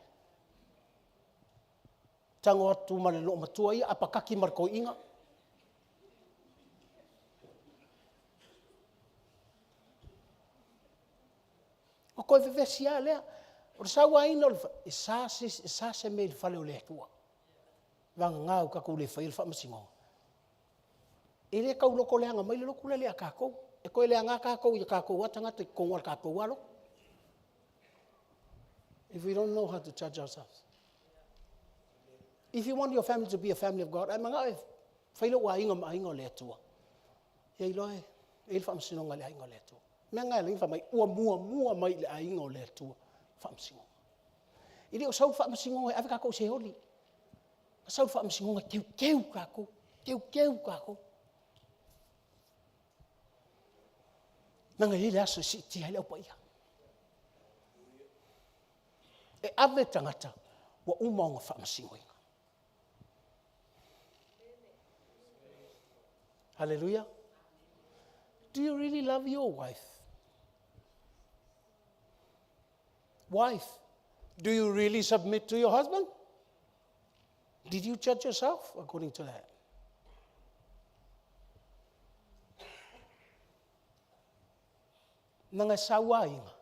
Tango atu male lo matua ia apakaki marko inga. O koe vevesia lea. O sa wa ina e sa se me fale o le tua. Vanga ngau ka ko le fail fa masingo. Ele kau loko leanga mai loko le ka ko e ko leanga ka ko ka ko watanga te ko ka ko walo. If we don't know how to judge ourselves, if you want your family to be a family of God, ai manga failo wa inga le tua ye loe e fa msinonga le inga le tua menga le fa mai ua mua mai le inga le tua fa msinonga ili o sau fa msinonga ave ka ko se holi sau fa msinonga keu ka ko nanga ile aso si ti hele opa ia. E ave tangata wa umaunga wha masingoinga. Hallelujah. Do you really love your wife? Wife, do you really submit to your husband? Did you judge yourself according to that? Nanga sawa inga.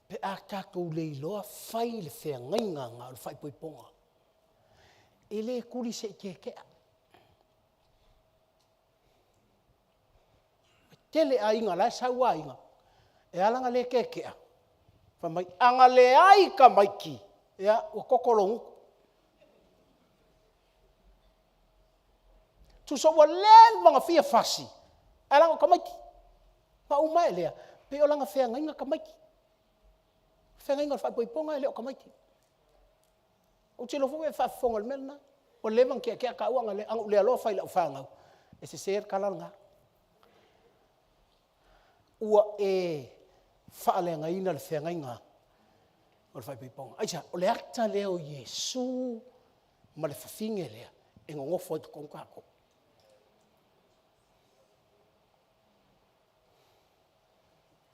Pe a tātou leiloa whai le whea ngainga ngā le whai poiponga. E le kuri se kekea. Tele a inga la sawa inga. E alanga le kekea. Whamai anga le ai ka maiki. Ea, o kokolongu. Tu so wa len mga fia fasi. Alanga ka maiki. Pa umai lea. Pe o langa whea ngainga ka maiki. Whea ngainga whai poiponga e leo ka maiki. O tilo fuwe whafonga le melna. O levang kia ka uanga le angu lea loa whai lau whangau. E se ser kalanga. Ua e whaalenga ina le whea ngainga. O le whai poiponga. Aisa, o le akta leo Yesu ma le whawhinge lea. E ngongofo i tukongkako.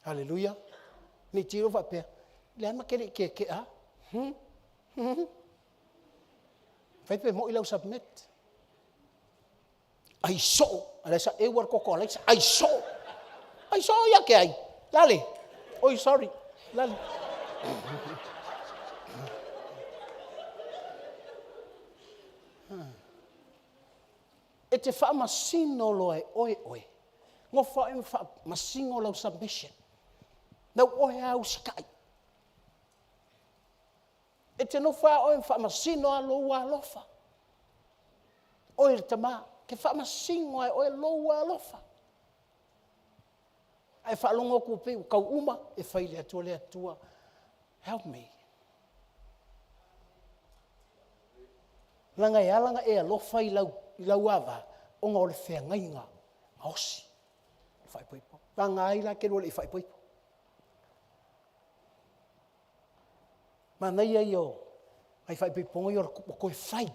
Hallelujah. Ni tiro va pe. Le ama ke a. Vai pe mo ilau submit. Ai so, ala sa e war ko ala sa ai so. Ai so ya ke ai. Lale. Oi sorry. Lale. E te wha masino loe oi. Ngo wha masino lo submission. Nau oe au sikai. E te no wha oe wha masino a lo wa lofa. Oe le tama, ke wha masino a oe lo wa lofa. Ai wha longo ku pe, kau uma, e whai le atua. Help me. Langa e alanga e alofa i lau awa, o ngā ole whea ngainga, osi. Whai poipo. Langa ai la kero le i whai poipo. Mana ia io, ai whai poipo ngai o koe whai,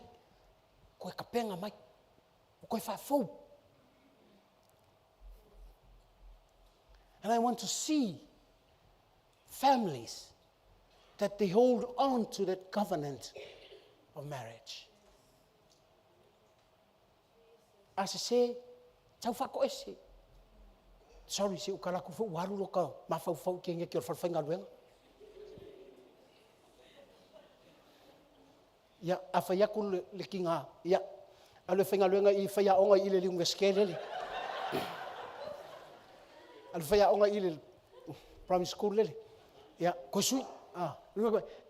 koe kapenga mai, o koe whai fau. And I want to see families that they hold on to that covenant of marriage. As I say, tau whako ese. Sorry, se ukalaku fu waru loka, mawhau ke nge ki o whawhainga luenga. Ia, a whaiaku le ki ngā. Ia, a le whainga luenga i whaia onga i le liunga skelele. A le whaia onga i le primary school lele. Ia, koe sui.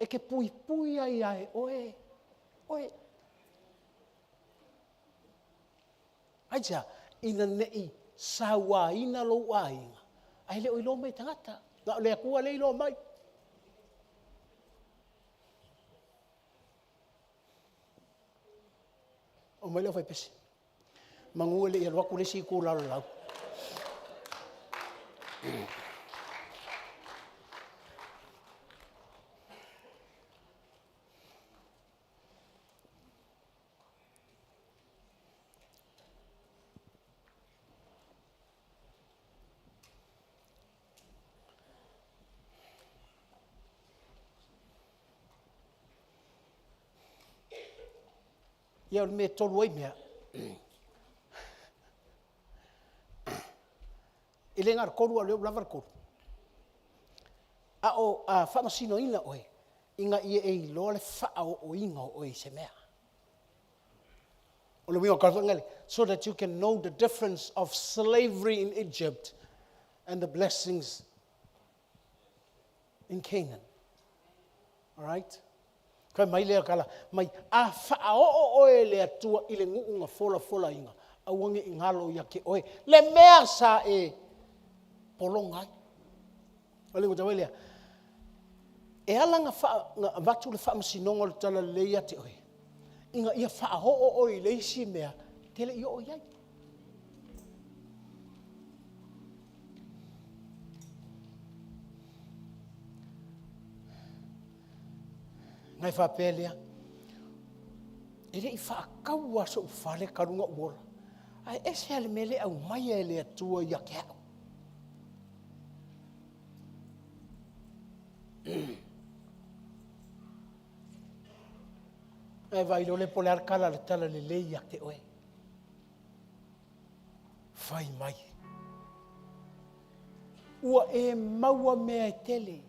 E ke pui ai ai, oe. Aja, ina nei sawa ina lo ainga. Ai le oilo mai tangata. Nga le akua le ilo mai. O mai leo fai pesi. Mangua le ialua kule si ku lau. Ia o me tolu ai mea. I le ngar koru a leo lavar koru. A o whamasino ina oe. Inga ia e loa le wha o inga oe se mea. O le mio karwangale. So that you can know the difference of slavery in Egypt and the blessings in Canaan. All right? Kai mai lea kala, mai a wha oe le atua i le nguunga fola inga. A wangi i ngalo ia ke oe. Le mea sa e polongai. O le ngutawe lea. E alanga watu le wha masinongo le tala leia te oe. Inga ia wha oe le isi mea. Tele i o iai. Ngai whapelea. E rei whaakaua so ufale karunga uora. Ai ese ale mele au mai e le atua ia ke hau. E vai lo le pole arkala le tala le leia te oe. Fai mai. Ua e maua mea e tele.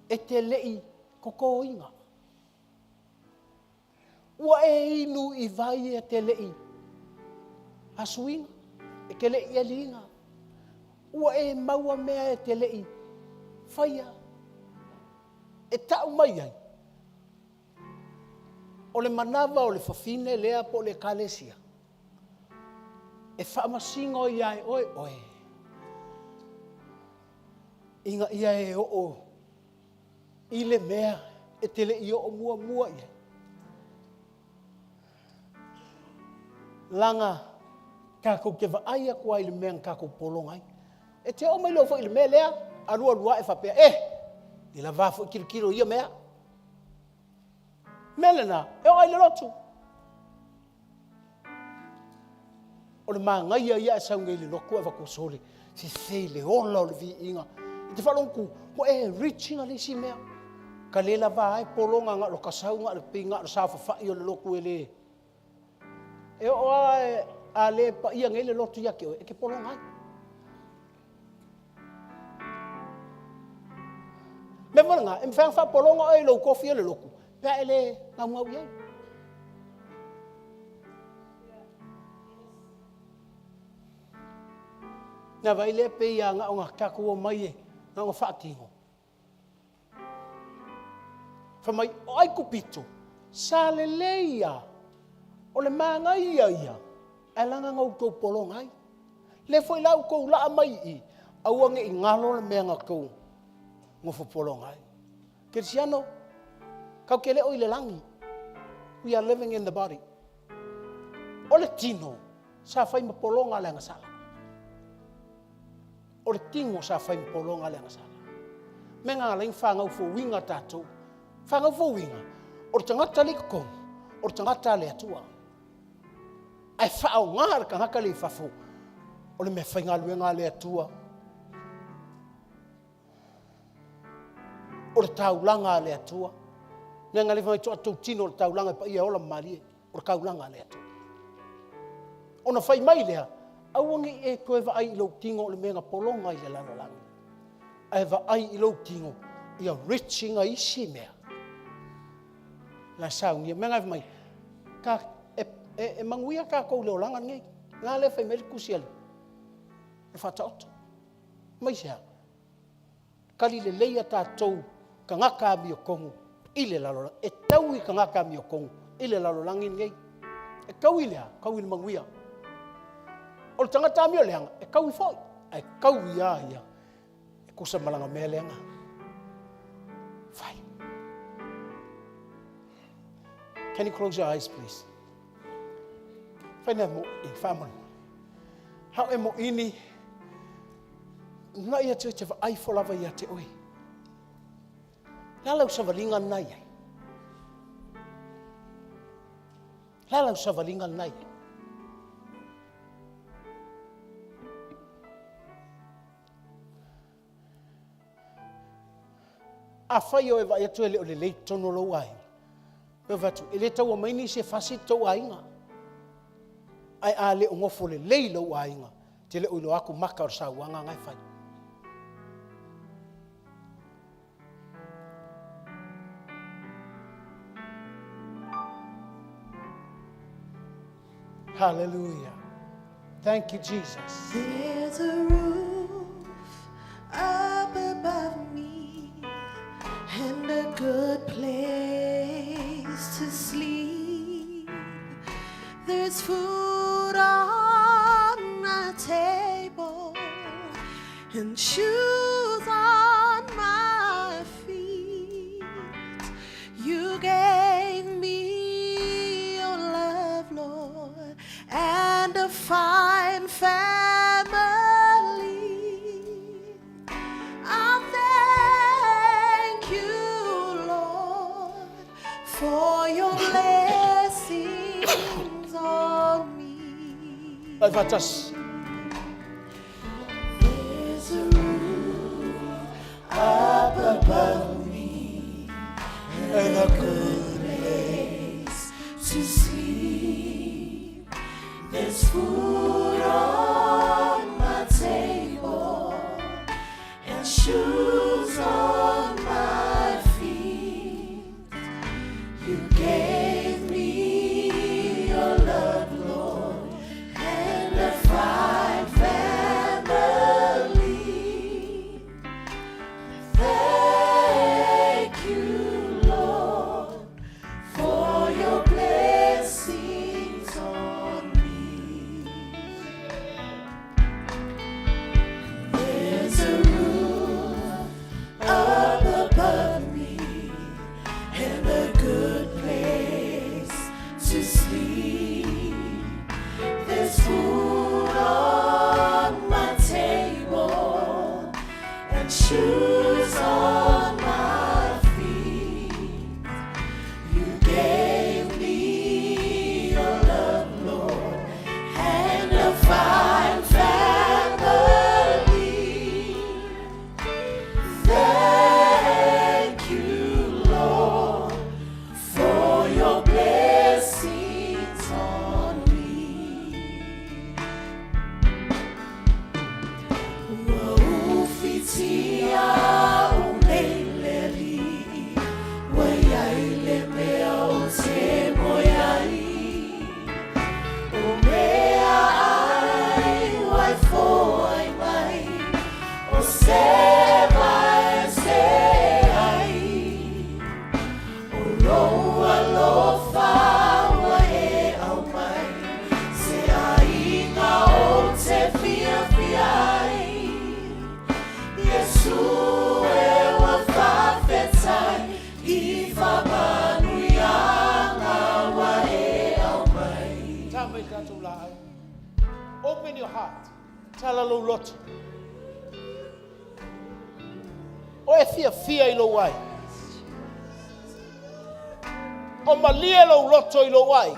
E te lei koko inga. Ua e inu I vai e te lei. Asuinga. E ke lei e linga. Ua e maua mea e te lei. Faia. E tau mai ai. O le manava o le fafine lea po le kalesia. E whaamasinga o ia e oe oe. Inga ia e o I le mea e tele I o mua mua ia. Langa kako ke vaaya kua I le mea kako polongai. E te o mai lo fo I le mea lea alua lua e whapea. I la vafo kirikiro ia mea. Melena, e o ai le lotu. O le māngai ia e saunga I le loku e wako sole. Se sei le ola o le vi inga. I te whalonku, mo e reaching a le si mea. Ka le la vai polonga nga lo kasaunga le pinga le sa fafai o le loku e le. E o ai a le pa ia ngai le lotu ia ke o e ke polonga ai. Me wanga, e mwhanga polonga ai lo kofi o le loku. Pea ele ngau ngau iai. Nga vai le pe ia nga o ngā kako o mai e, nga o whaatingo. Whamai o ai kupito, sa le leia, o le maanga ia ia, e langa ngau kou polongai. Le foi lau kou laa mai I, auange I ngalo le mea ngā kou, ngofu polongai. Kirisiano, kau kele o I le langi. We are living in the body. O le tino, sa fai mapolonga le ngasala. O le tingo sa fai mapolonga le ngasala. Me ngā lein whangau fo winga tātou. Whangau fo winga. O le tangata le kong. O le tangata le atua. Ai whao ngāra ka haka le whafo. O le me whainga luenga le atua. O le taulanga le atua. Nea ngā le whai toa tau tino o le taulanga pa ia ola marie. O le kaulanga le atua. O na whai mai lea. Awangi e koe wa ai I lau tingo o le mea polonga I le lalolangi. Ai wa ai I lau tingo I a reaching a isi mea. La saungia, mea ngai mai. Ka e manguia ka kou leo langa ngai. Ngā le whai meri kusiali. E whata oto. Mai sea. Kali le leia tātou ka ngaka mi o kongu I le lalolangi. E taui ka ngaka mi o kongu I le lalolangi ngai. E kau I lea, kau I le manguia. O le tangata mi o leanga, e kau I foi. E kau I ia. E kusa malanga mea leanga. Fai. Can you close your eyes, please? Fai na mo I whamanu. Hau e mo ini. Na ia te wa ai folawa ia te oi. Lalau sa walinga nai ai. Lalau sa walinga nai ai. A whai o e vai atu ele o le lei tono lo ai. Pe vatu, ele tau o maini se fasi tau ainga. Ai a le o ngofo le lei lo ainga. Te le o ilo aku maka o sa wanga ngai whai. Hallelujah. Thank you, Jesus. There's a roof up above me and a good place to sleep. There's food on my table and shoes on my feet. You gave me your love, Lord, and a fine family. I thank you, Lord, for your blessings on me. Ai vatas. There's a roof up There's food on my table and shoes on my feet. You gave me your love, Lord, and a fine family. Thank you, Lord, for your blessings on me. There's a roof up above me and a good place to sleep. There's food on my table and shoes on my feet. You gave me your love, Lord, and a fine family. Thank you, Lord, for your blessings on me. Waufitia umeileli, wayaile mea ose moyai. Umea ai, waifo ai mai, ose mai se ai. Oloa lofa wa e au mai, se ai ngā o te fia fiai. Yesu e wa whawhetai, I whamanuyanga wa e au mai. Tāmei tātou la au. Open your heart. Tala lo loto. O e fia I lo wai. O malia lo loto I lo wai.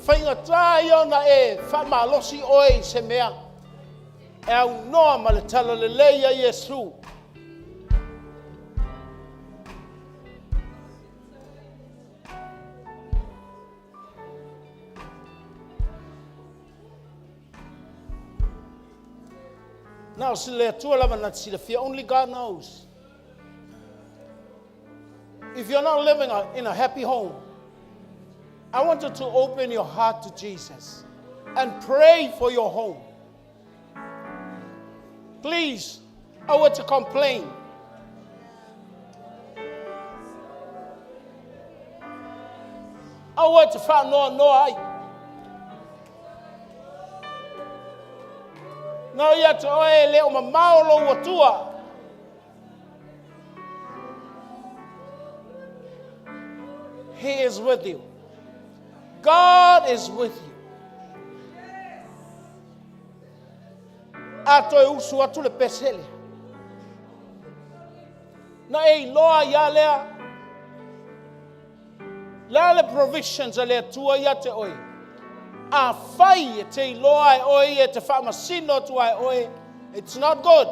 Whainga tā iona e whamalosi oe se mea. E au noa ma le tala le leia Yesu. Now, si le atua lava na tila fia, only God knows. If you're not living in a happy home, I want you to open your heart to Jesus and pray for your home. Please, I want to complain. I want to find no I. No ya to oe le o mamao lo watua. He is with you. God is with you. Ato e usu atu le pesele. Na e loa ya lea. Lale provisions a lea tua ya te oi. A fai e te loa e oi e te whamasino tua e oi. It's not good.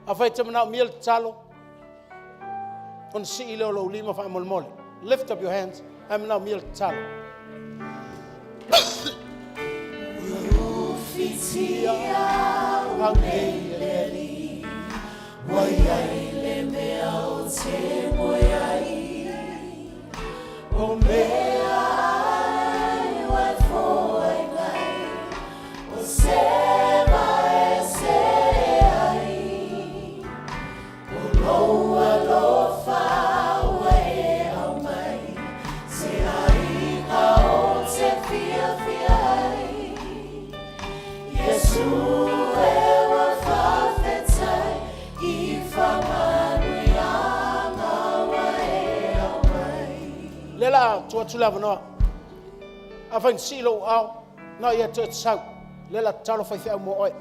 A fai te manao miel talo. On si ilo lo lima whamolmole. Lift up your hands. I'm now mil talo. Ufitia umeileli, wayaile mea o te moyai. Omea ai, waifo ai ngai, o sema e se ai. O loa lofa wa e au mai, se ai ngā o te fia fiai. Yesu e wa whawhetai, I whamanuyanga wa e au mai. Lela tua tulava noa. A fain silo au. Na ia te sau. Lela talo fai fai mo oi.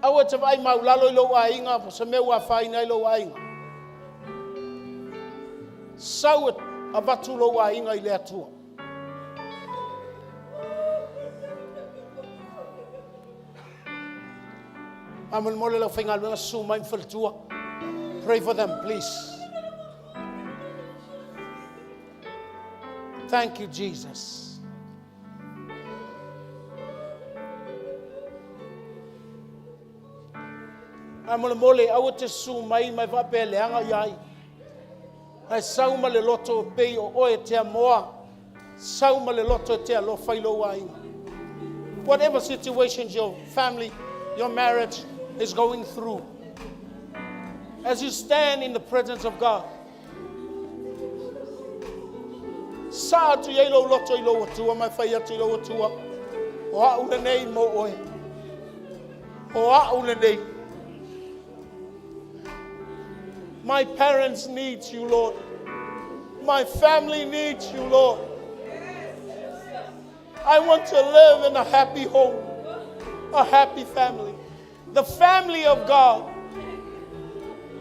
Awa te vai mau lalo I lo a inga, po se meu a whai nei lo a inga. Sau a batu lo a inga I lea tua. Amal mole lau whainga luenga sumai whalatua. Pray for them, please. Thank you, Jesus. Amal mole awa te sumai mai whapeleanga iai. Ai sauma le loto pei o oe te moa. Sauma le loto te alo whailo wainga. Whatever situations your family, your marriage is going through, as you stand in the presence of God, sa tu ye lo loto I lo tua mai fai atu I lo tua o a una nei mo oe o a una nei. My parents need you, Lord. My family needs you, Lord. I want to live in a happy home, a happy family, the family of God.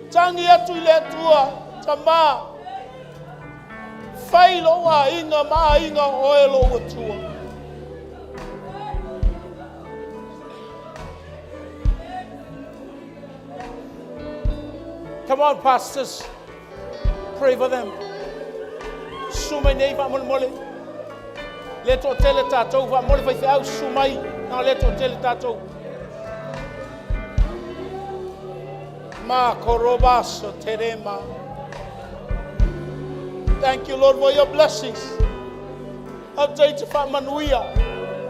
Tangi atu I le tua tama failo wa inga ma inga oelo watua. Come on, pastors, pray for them. Sumai nei va mole. Leto tele tatou va mole vai au sumai na leto tele tatou. Ma korobaso terema. Thank you, Lord, for your blessings. I'll take you for manuia.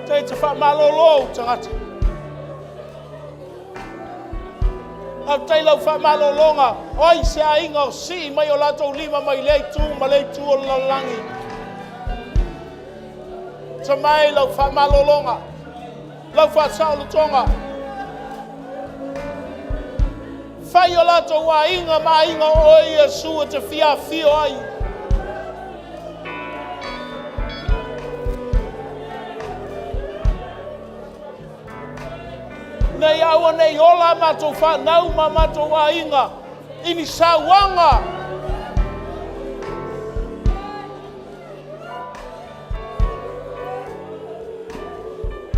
Take you for malolo tangata. I'll take you for malolonga. Oi se ainga si mai o lato lima mai le tu o lalangi. Tamai lau fa malolonga, lau fa saulotonga. Fai o lato wa inga ma inga o Yesu te fia fio ai. Nei awa nei ola mato fa nau ma mato wa inga ini sawanga.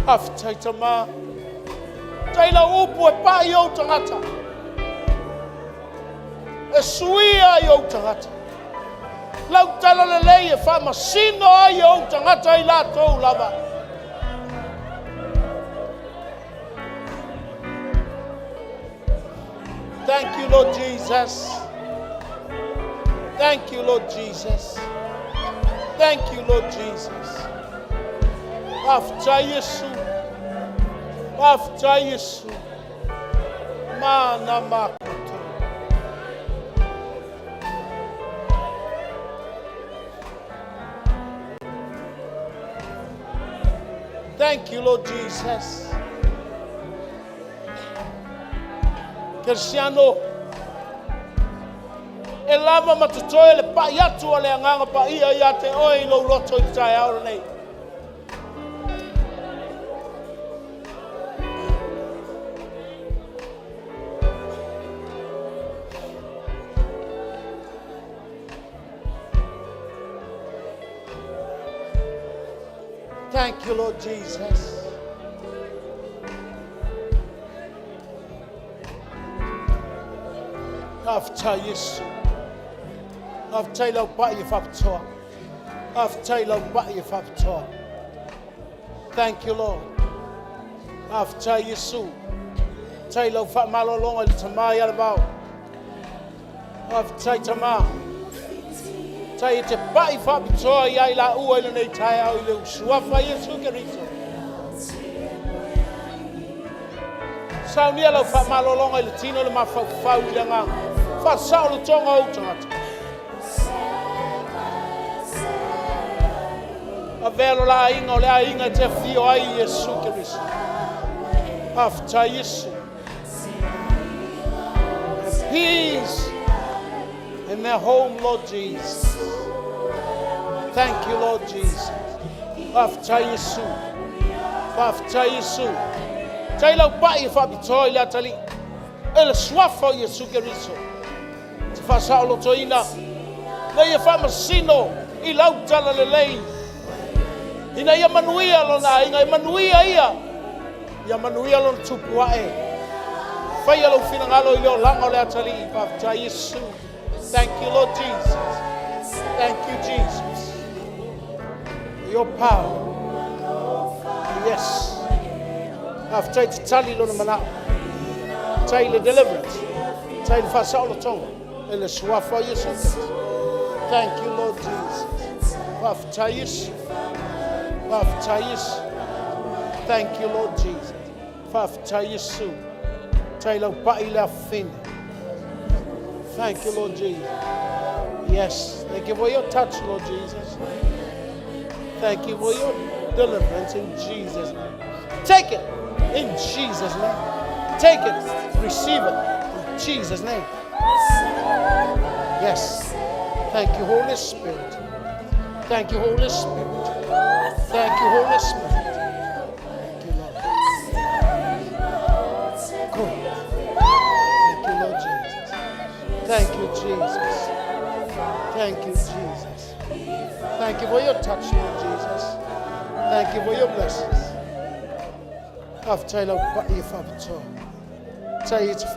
Aftaitama taila upu e pa yo tangata e suia yo tangata lau tala lele e fa masino yo tangata I lato lava. Thank you, Lord Jesus. Thank you, Lord Jesus. Thank you, Lord Jesus. After Yesu, after Yesu, mana makoto. Thank you, Lord Jesus. Cristiano, elava matutoe le pa yatu ale anganga pa ia yate oi lo loto I tai aure nei. Thank you, Lord Jesus. After Yesu, after lau ba I whapatoa, after lau ba I whapatoa. Thank you, Lord. After Yesu, tai lau whamalolonga I tamai arabao. After tamai. Tai te pai whapitoa I la ua ila nei tai au I leu suafa Yesu Keriso. Saunia lau whamalolonga I le tino le mawhau I le ngā. Whasau le tonga au tangata. A velo la inga o le a inga te fio ai Yesu Keriso. After Yesu. Peace in their home, Lord Jesus. Thank you, Lord Jesus. After Yesu. After Yesu. Tai lau pai whapitoi le atali. Ele swafa Yesu Keriso. Te whasao loto ina. Nei e whamasino I lau tala le lei. Ina ia manuia lona inga I manuia ia. Ia manuia lona tupu ae. Whaia lau finangalo I leo langa o le atali I whawhata Yesu. Thank you, Lord Jesus. Thank you, Jesus. Your power. Yes. I've tried to tell you, Lord, tell you the deliverance. Tell you the fasalo tongue. And the swafa Yesu. Thank you, Lord Jesus. Whawhata Yesu. Whawhata Yesu. Thank you, Lord Jesus. Whawhata Yesu. Tell you pa'i la fin. Thank you, Lord Jesus. Yes. Thank you for your touch, Lord Jesus. Thank you for your deliverance in Jesus' name. Take it in Jesus' name. Take it. Receive it in Jesus' name. Yes. Thank you, Holy Spirit. Thank you, Holy Spirit. Thank you, Holy Spirit. Thank you, Lord. Good. Thank you, Lord Jesus. Thank you, Jesus. Thank you, Jesus. Thank you for your touch, Lord Jesus. Thank you for your blessings. After I love what you have to tell you to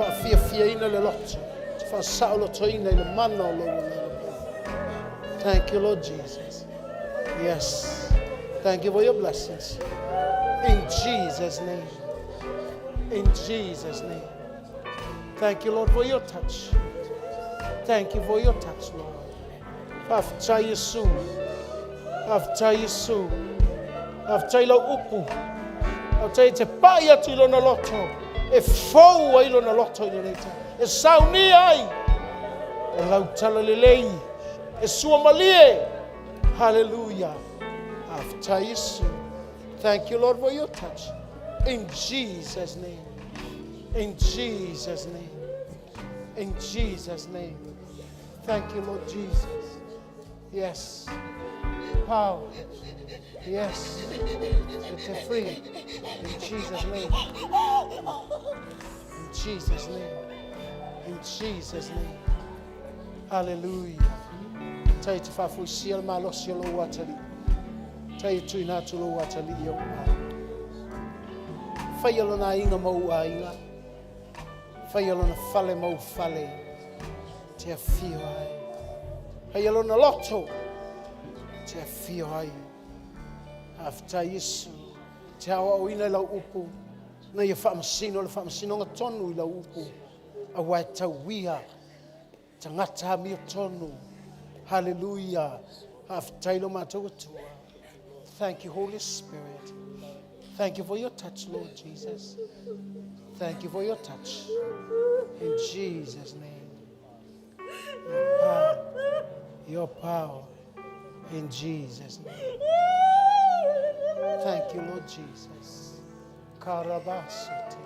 fear in a lot, to Saulo to in a man all over. Thank you, Lord Jesus. Yes. Thank you for your blessings. In Jesus' name. In Jesus' name. Thank you, Lord, for your touch. Thank you for your touch, Lord. After you soon. After you soon. After you upu. After you paya to ilona loto. E fou ilona loto iloneta. E sauni ai. E lautala lelei. E suamalie. Hallelujah. After you soon. Thank you, Lord, for your touch. In Jesus' name. In Jesus' name. In Jesus' name. Thank you, Lord Jesus. Yes. Power. Yes. It's free. In Jesus' name. In Jesus' name. In Jesus' name. Hallelujah. Tai te whafu sial malo sialo watali. Tai tu ina tulo watali i o ma. Whaialo na inga mau a inga. Whaialo na whale mau whale. Te a whio ai. Whaialo na loto. Te a whio ai. After Yesu. Te awa o ina lau upu. Na ia whaamasino le whaamasino nga tonu i lau upu. A wai tau wia. Ta ngata mi o tonu. Hallelujah. After ilo mātou atua. Thank you, Holy Spirit. Thank you for your touch, Lord Jesus. Thank you for your touch. In Jesus' name. Your power. Your power. In Jesus' name. Thank you, Lord Jesus. Karabasute.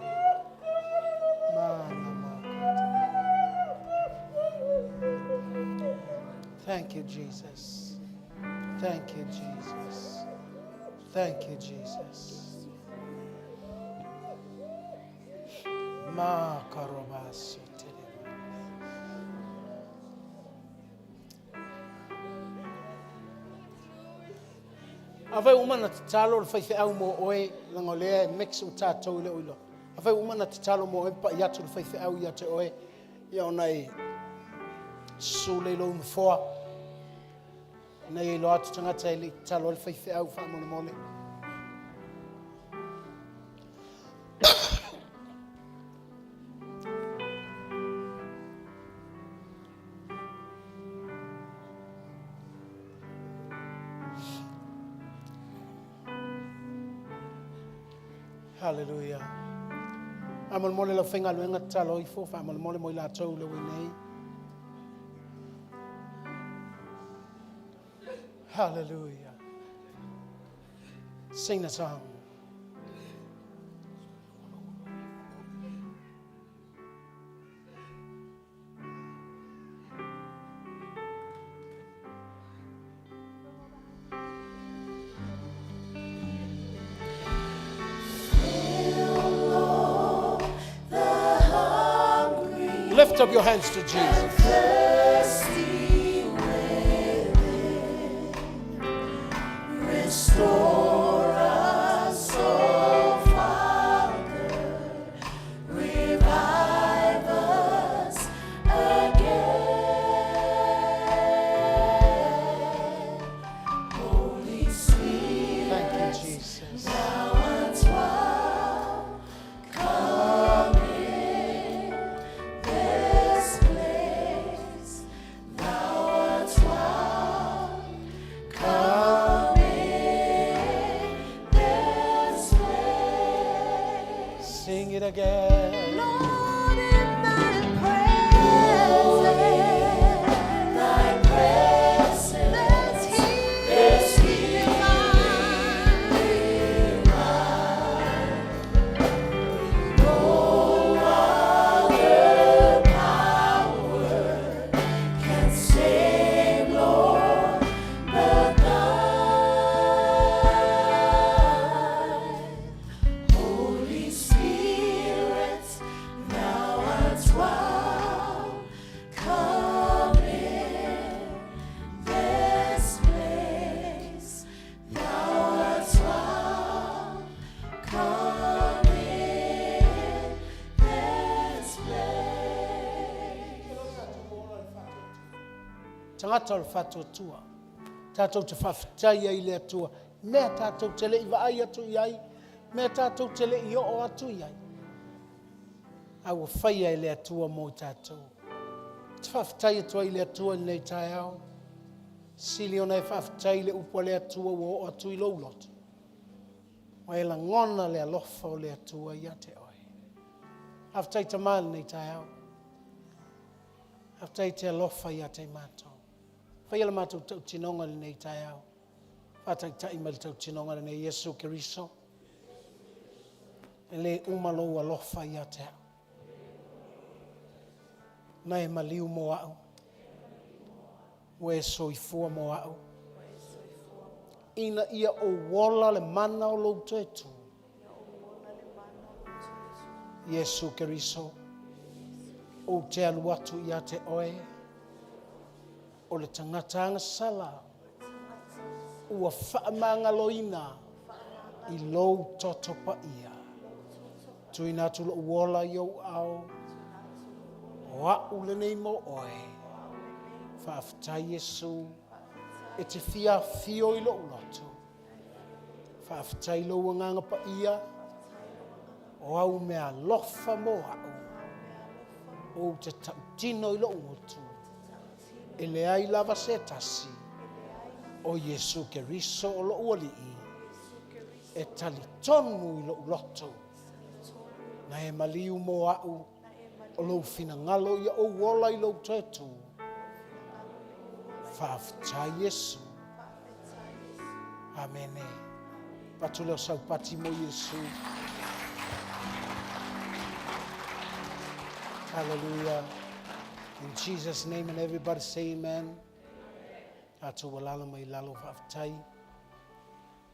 Thank you, Jesus. Thank you, Jesus. Thank you, Jesus. Ma karabasute. Avai umana te talo le whaife au mo oe langolea mix o tātou le uilo. Avai umana te talo mo oe pa i atu le whaife au i ate oe i au nei sule ilo umfoa. Nei ilo atu tangata ili talo le whaife au wha mole mole. Hallelujah. Amal mole la whenga luenga talo i fo, amal mole mo i la tau le winei. Hallelujah. Sing the song. Lift up your hands to Jesus. Thirsty within, restore us, oh Father, revive. Sing it again. Lord, in thy presence, there's healing divine. No other power can save, Lord, but thine. Holy Spirit, thou art welcome in this place. Thou art welcome in this place. Tangata o le whātua tua. Tātou te whawhitai ai le atua. Mea tātou te le iwa ai atu iai. Mea tātou te le i o atu iai. Au o whai ai le atua mō tātou. Te whawhitai atua i le atua nei tai au. Sili o nei whawhitai le upo le atua o atu i lau lotu. O e la ngona le alofa o le atua i ate oi. Whawhitai ta māli nei tai au. Whawhitai te alofa i ate mātou. Whai ala mātou tau tinonga le nei tai au. Whātai tai mali tau tinonga le nei Yesu Keriso. E le umalo alofa i ate au. Na e maliu mo au. O e soifua mo au. Ina ia o wola le mana o lou te tu. Yesu Keriso. O te alu atu i ate oe. O le tangata anga sala. Ua whaamanga loina. I lou totopa ia. Tuina tu lo wola i au au. O au le nei mo oe. Whaaftai Yesu. E te fia fio i lo uloto. Whaaftai lo nganga pa ia. O au mea lofa mo au. O te tautino i lo uloto. E le ai lava se tasi. O Yesu Keriso o lo uali i. E tali tonu i lo uloto. Na e maliu mo au. O lo fina ngalo ia o wola i lo tetu. Whaaftai Yesu. Amene. Patule o saupati mo Yesu. Hallelujah. In Jesus' name, and everybody say amen. Atu walala mai lalo whaaftai.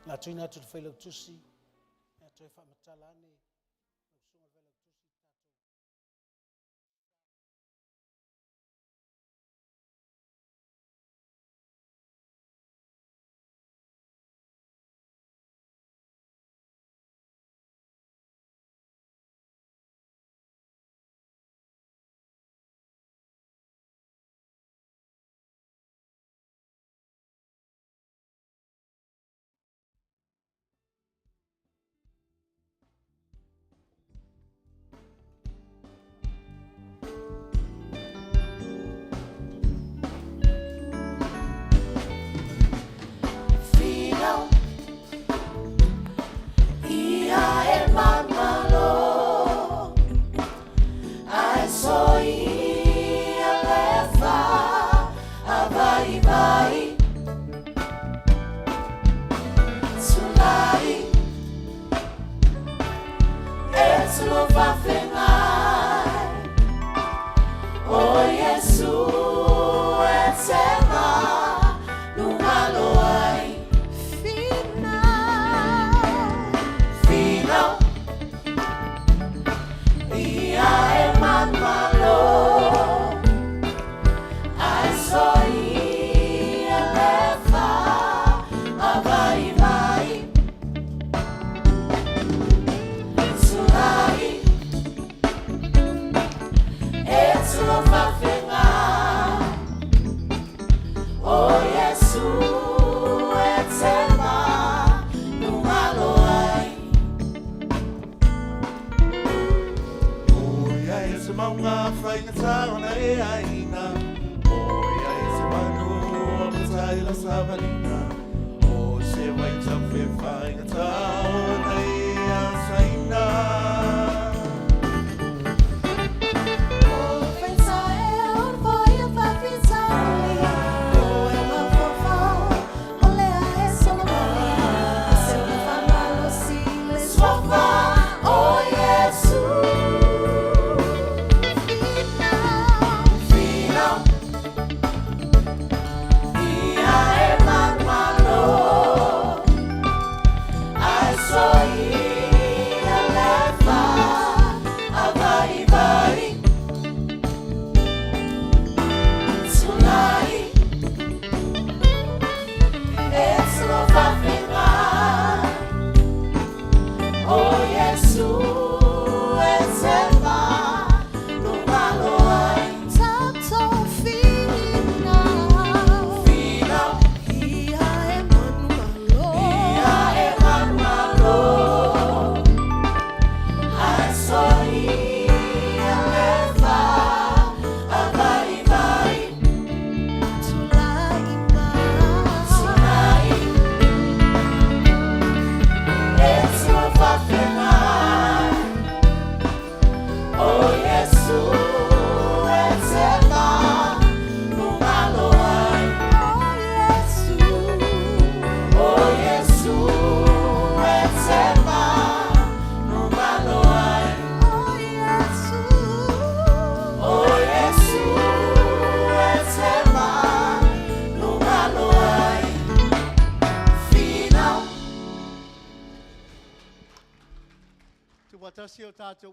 Na tuina atu te whailau tusi. Na tu e whamatalane. Say, wait up, we're fine. It's all they are saying now. watasi o tātou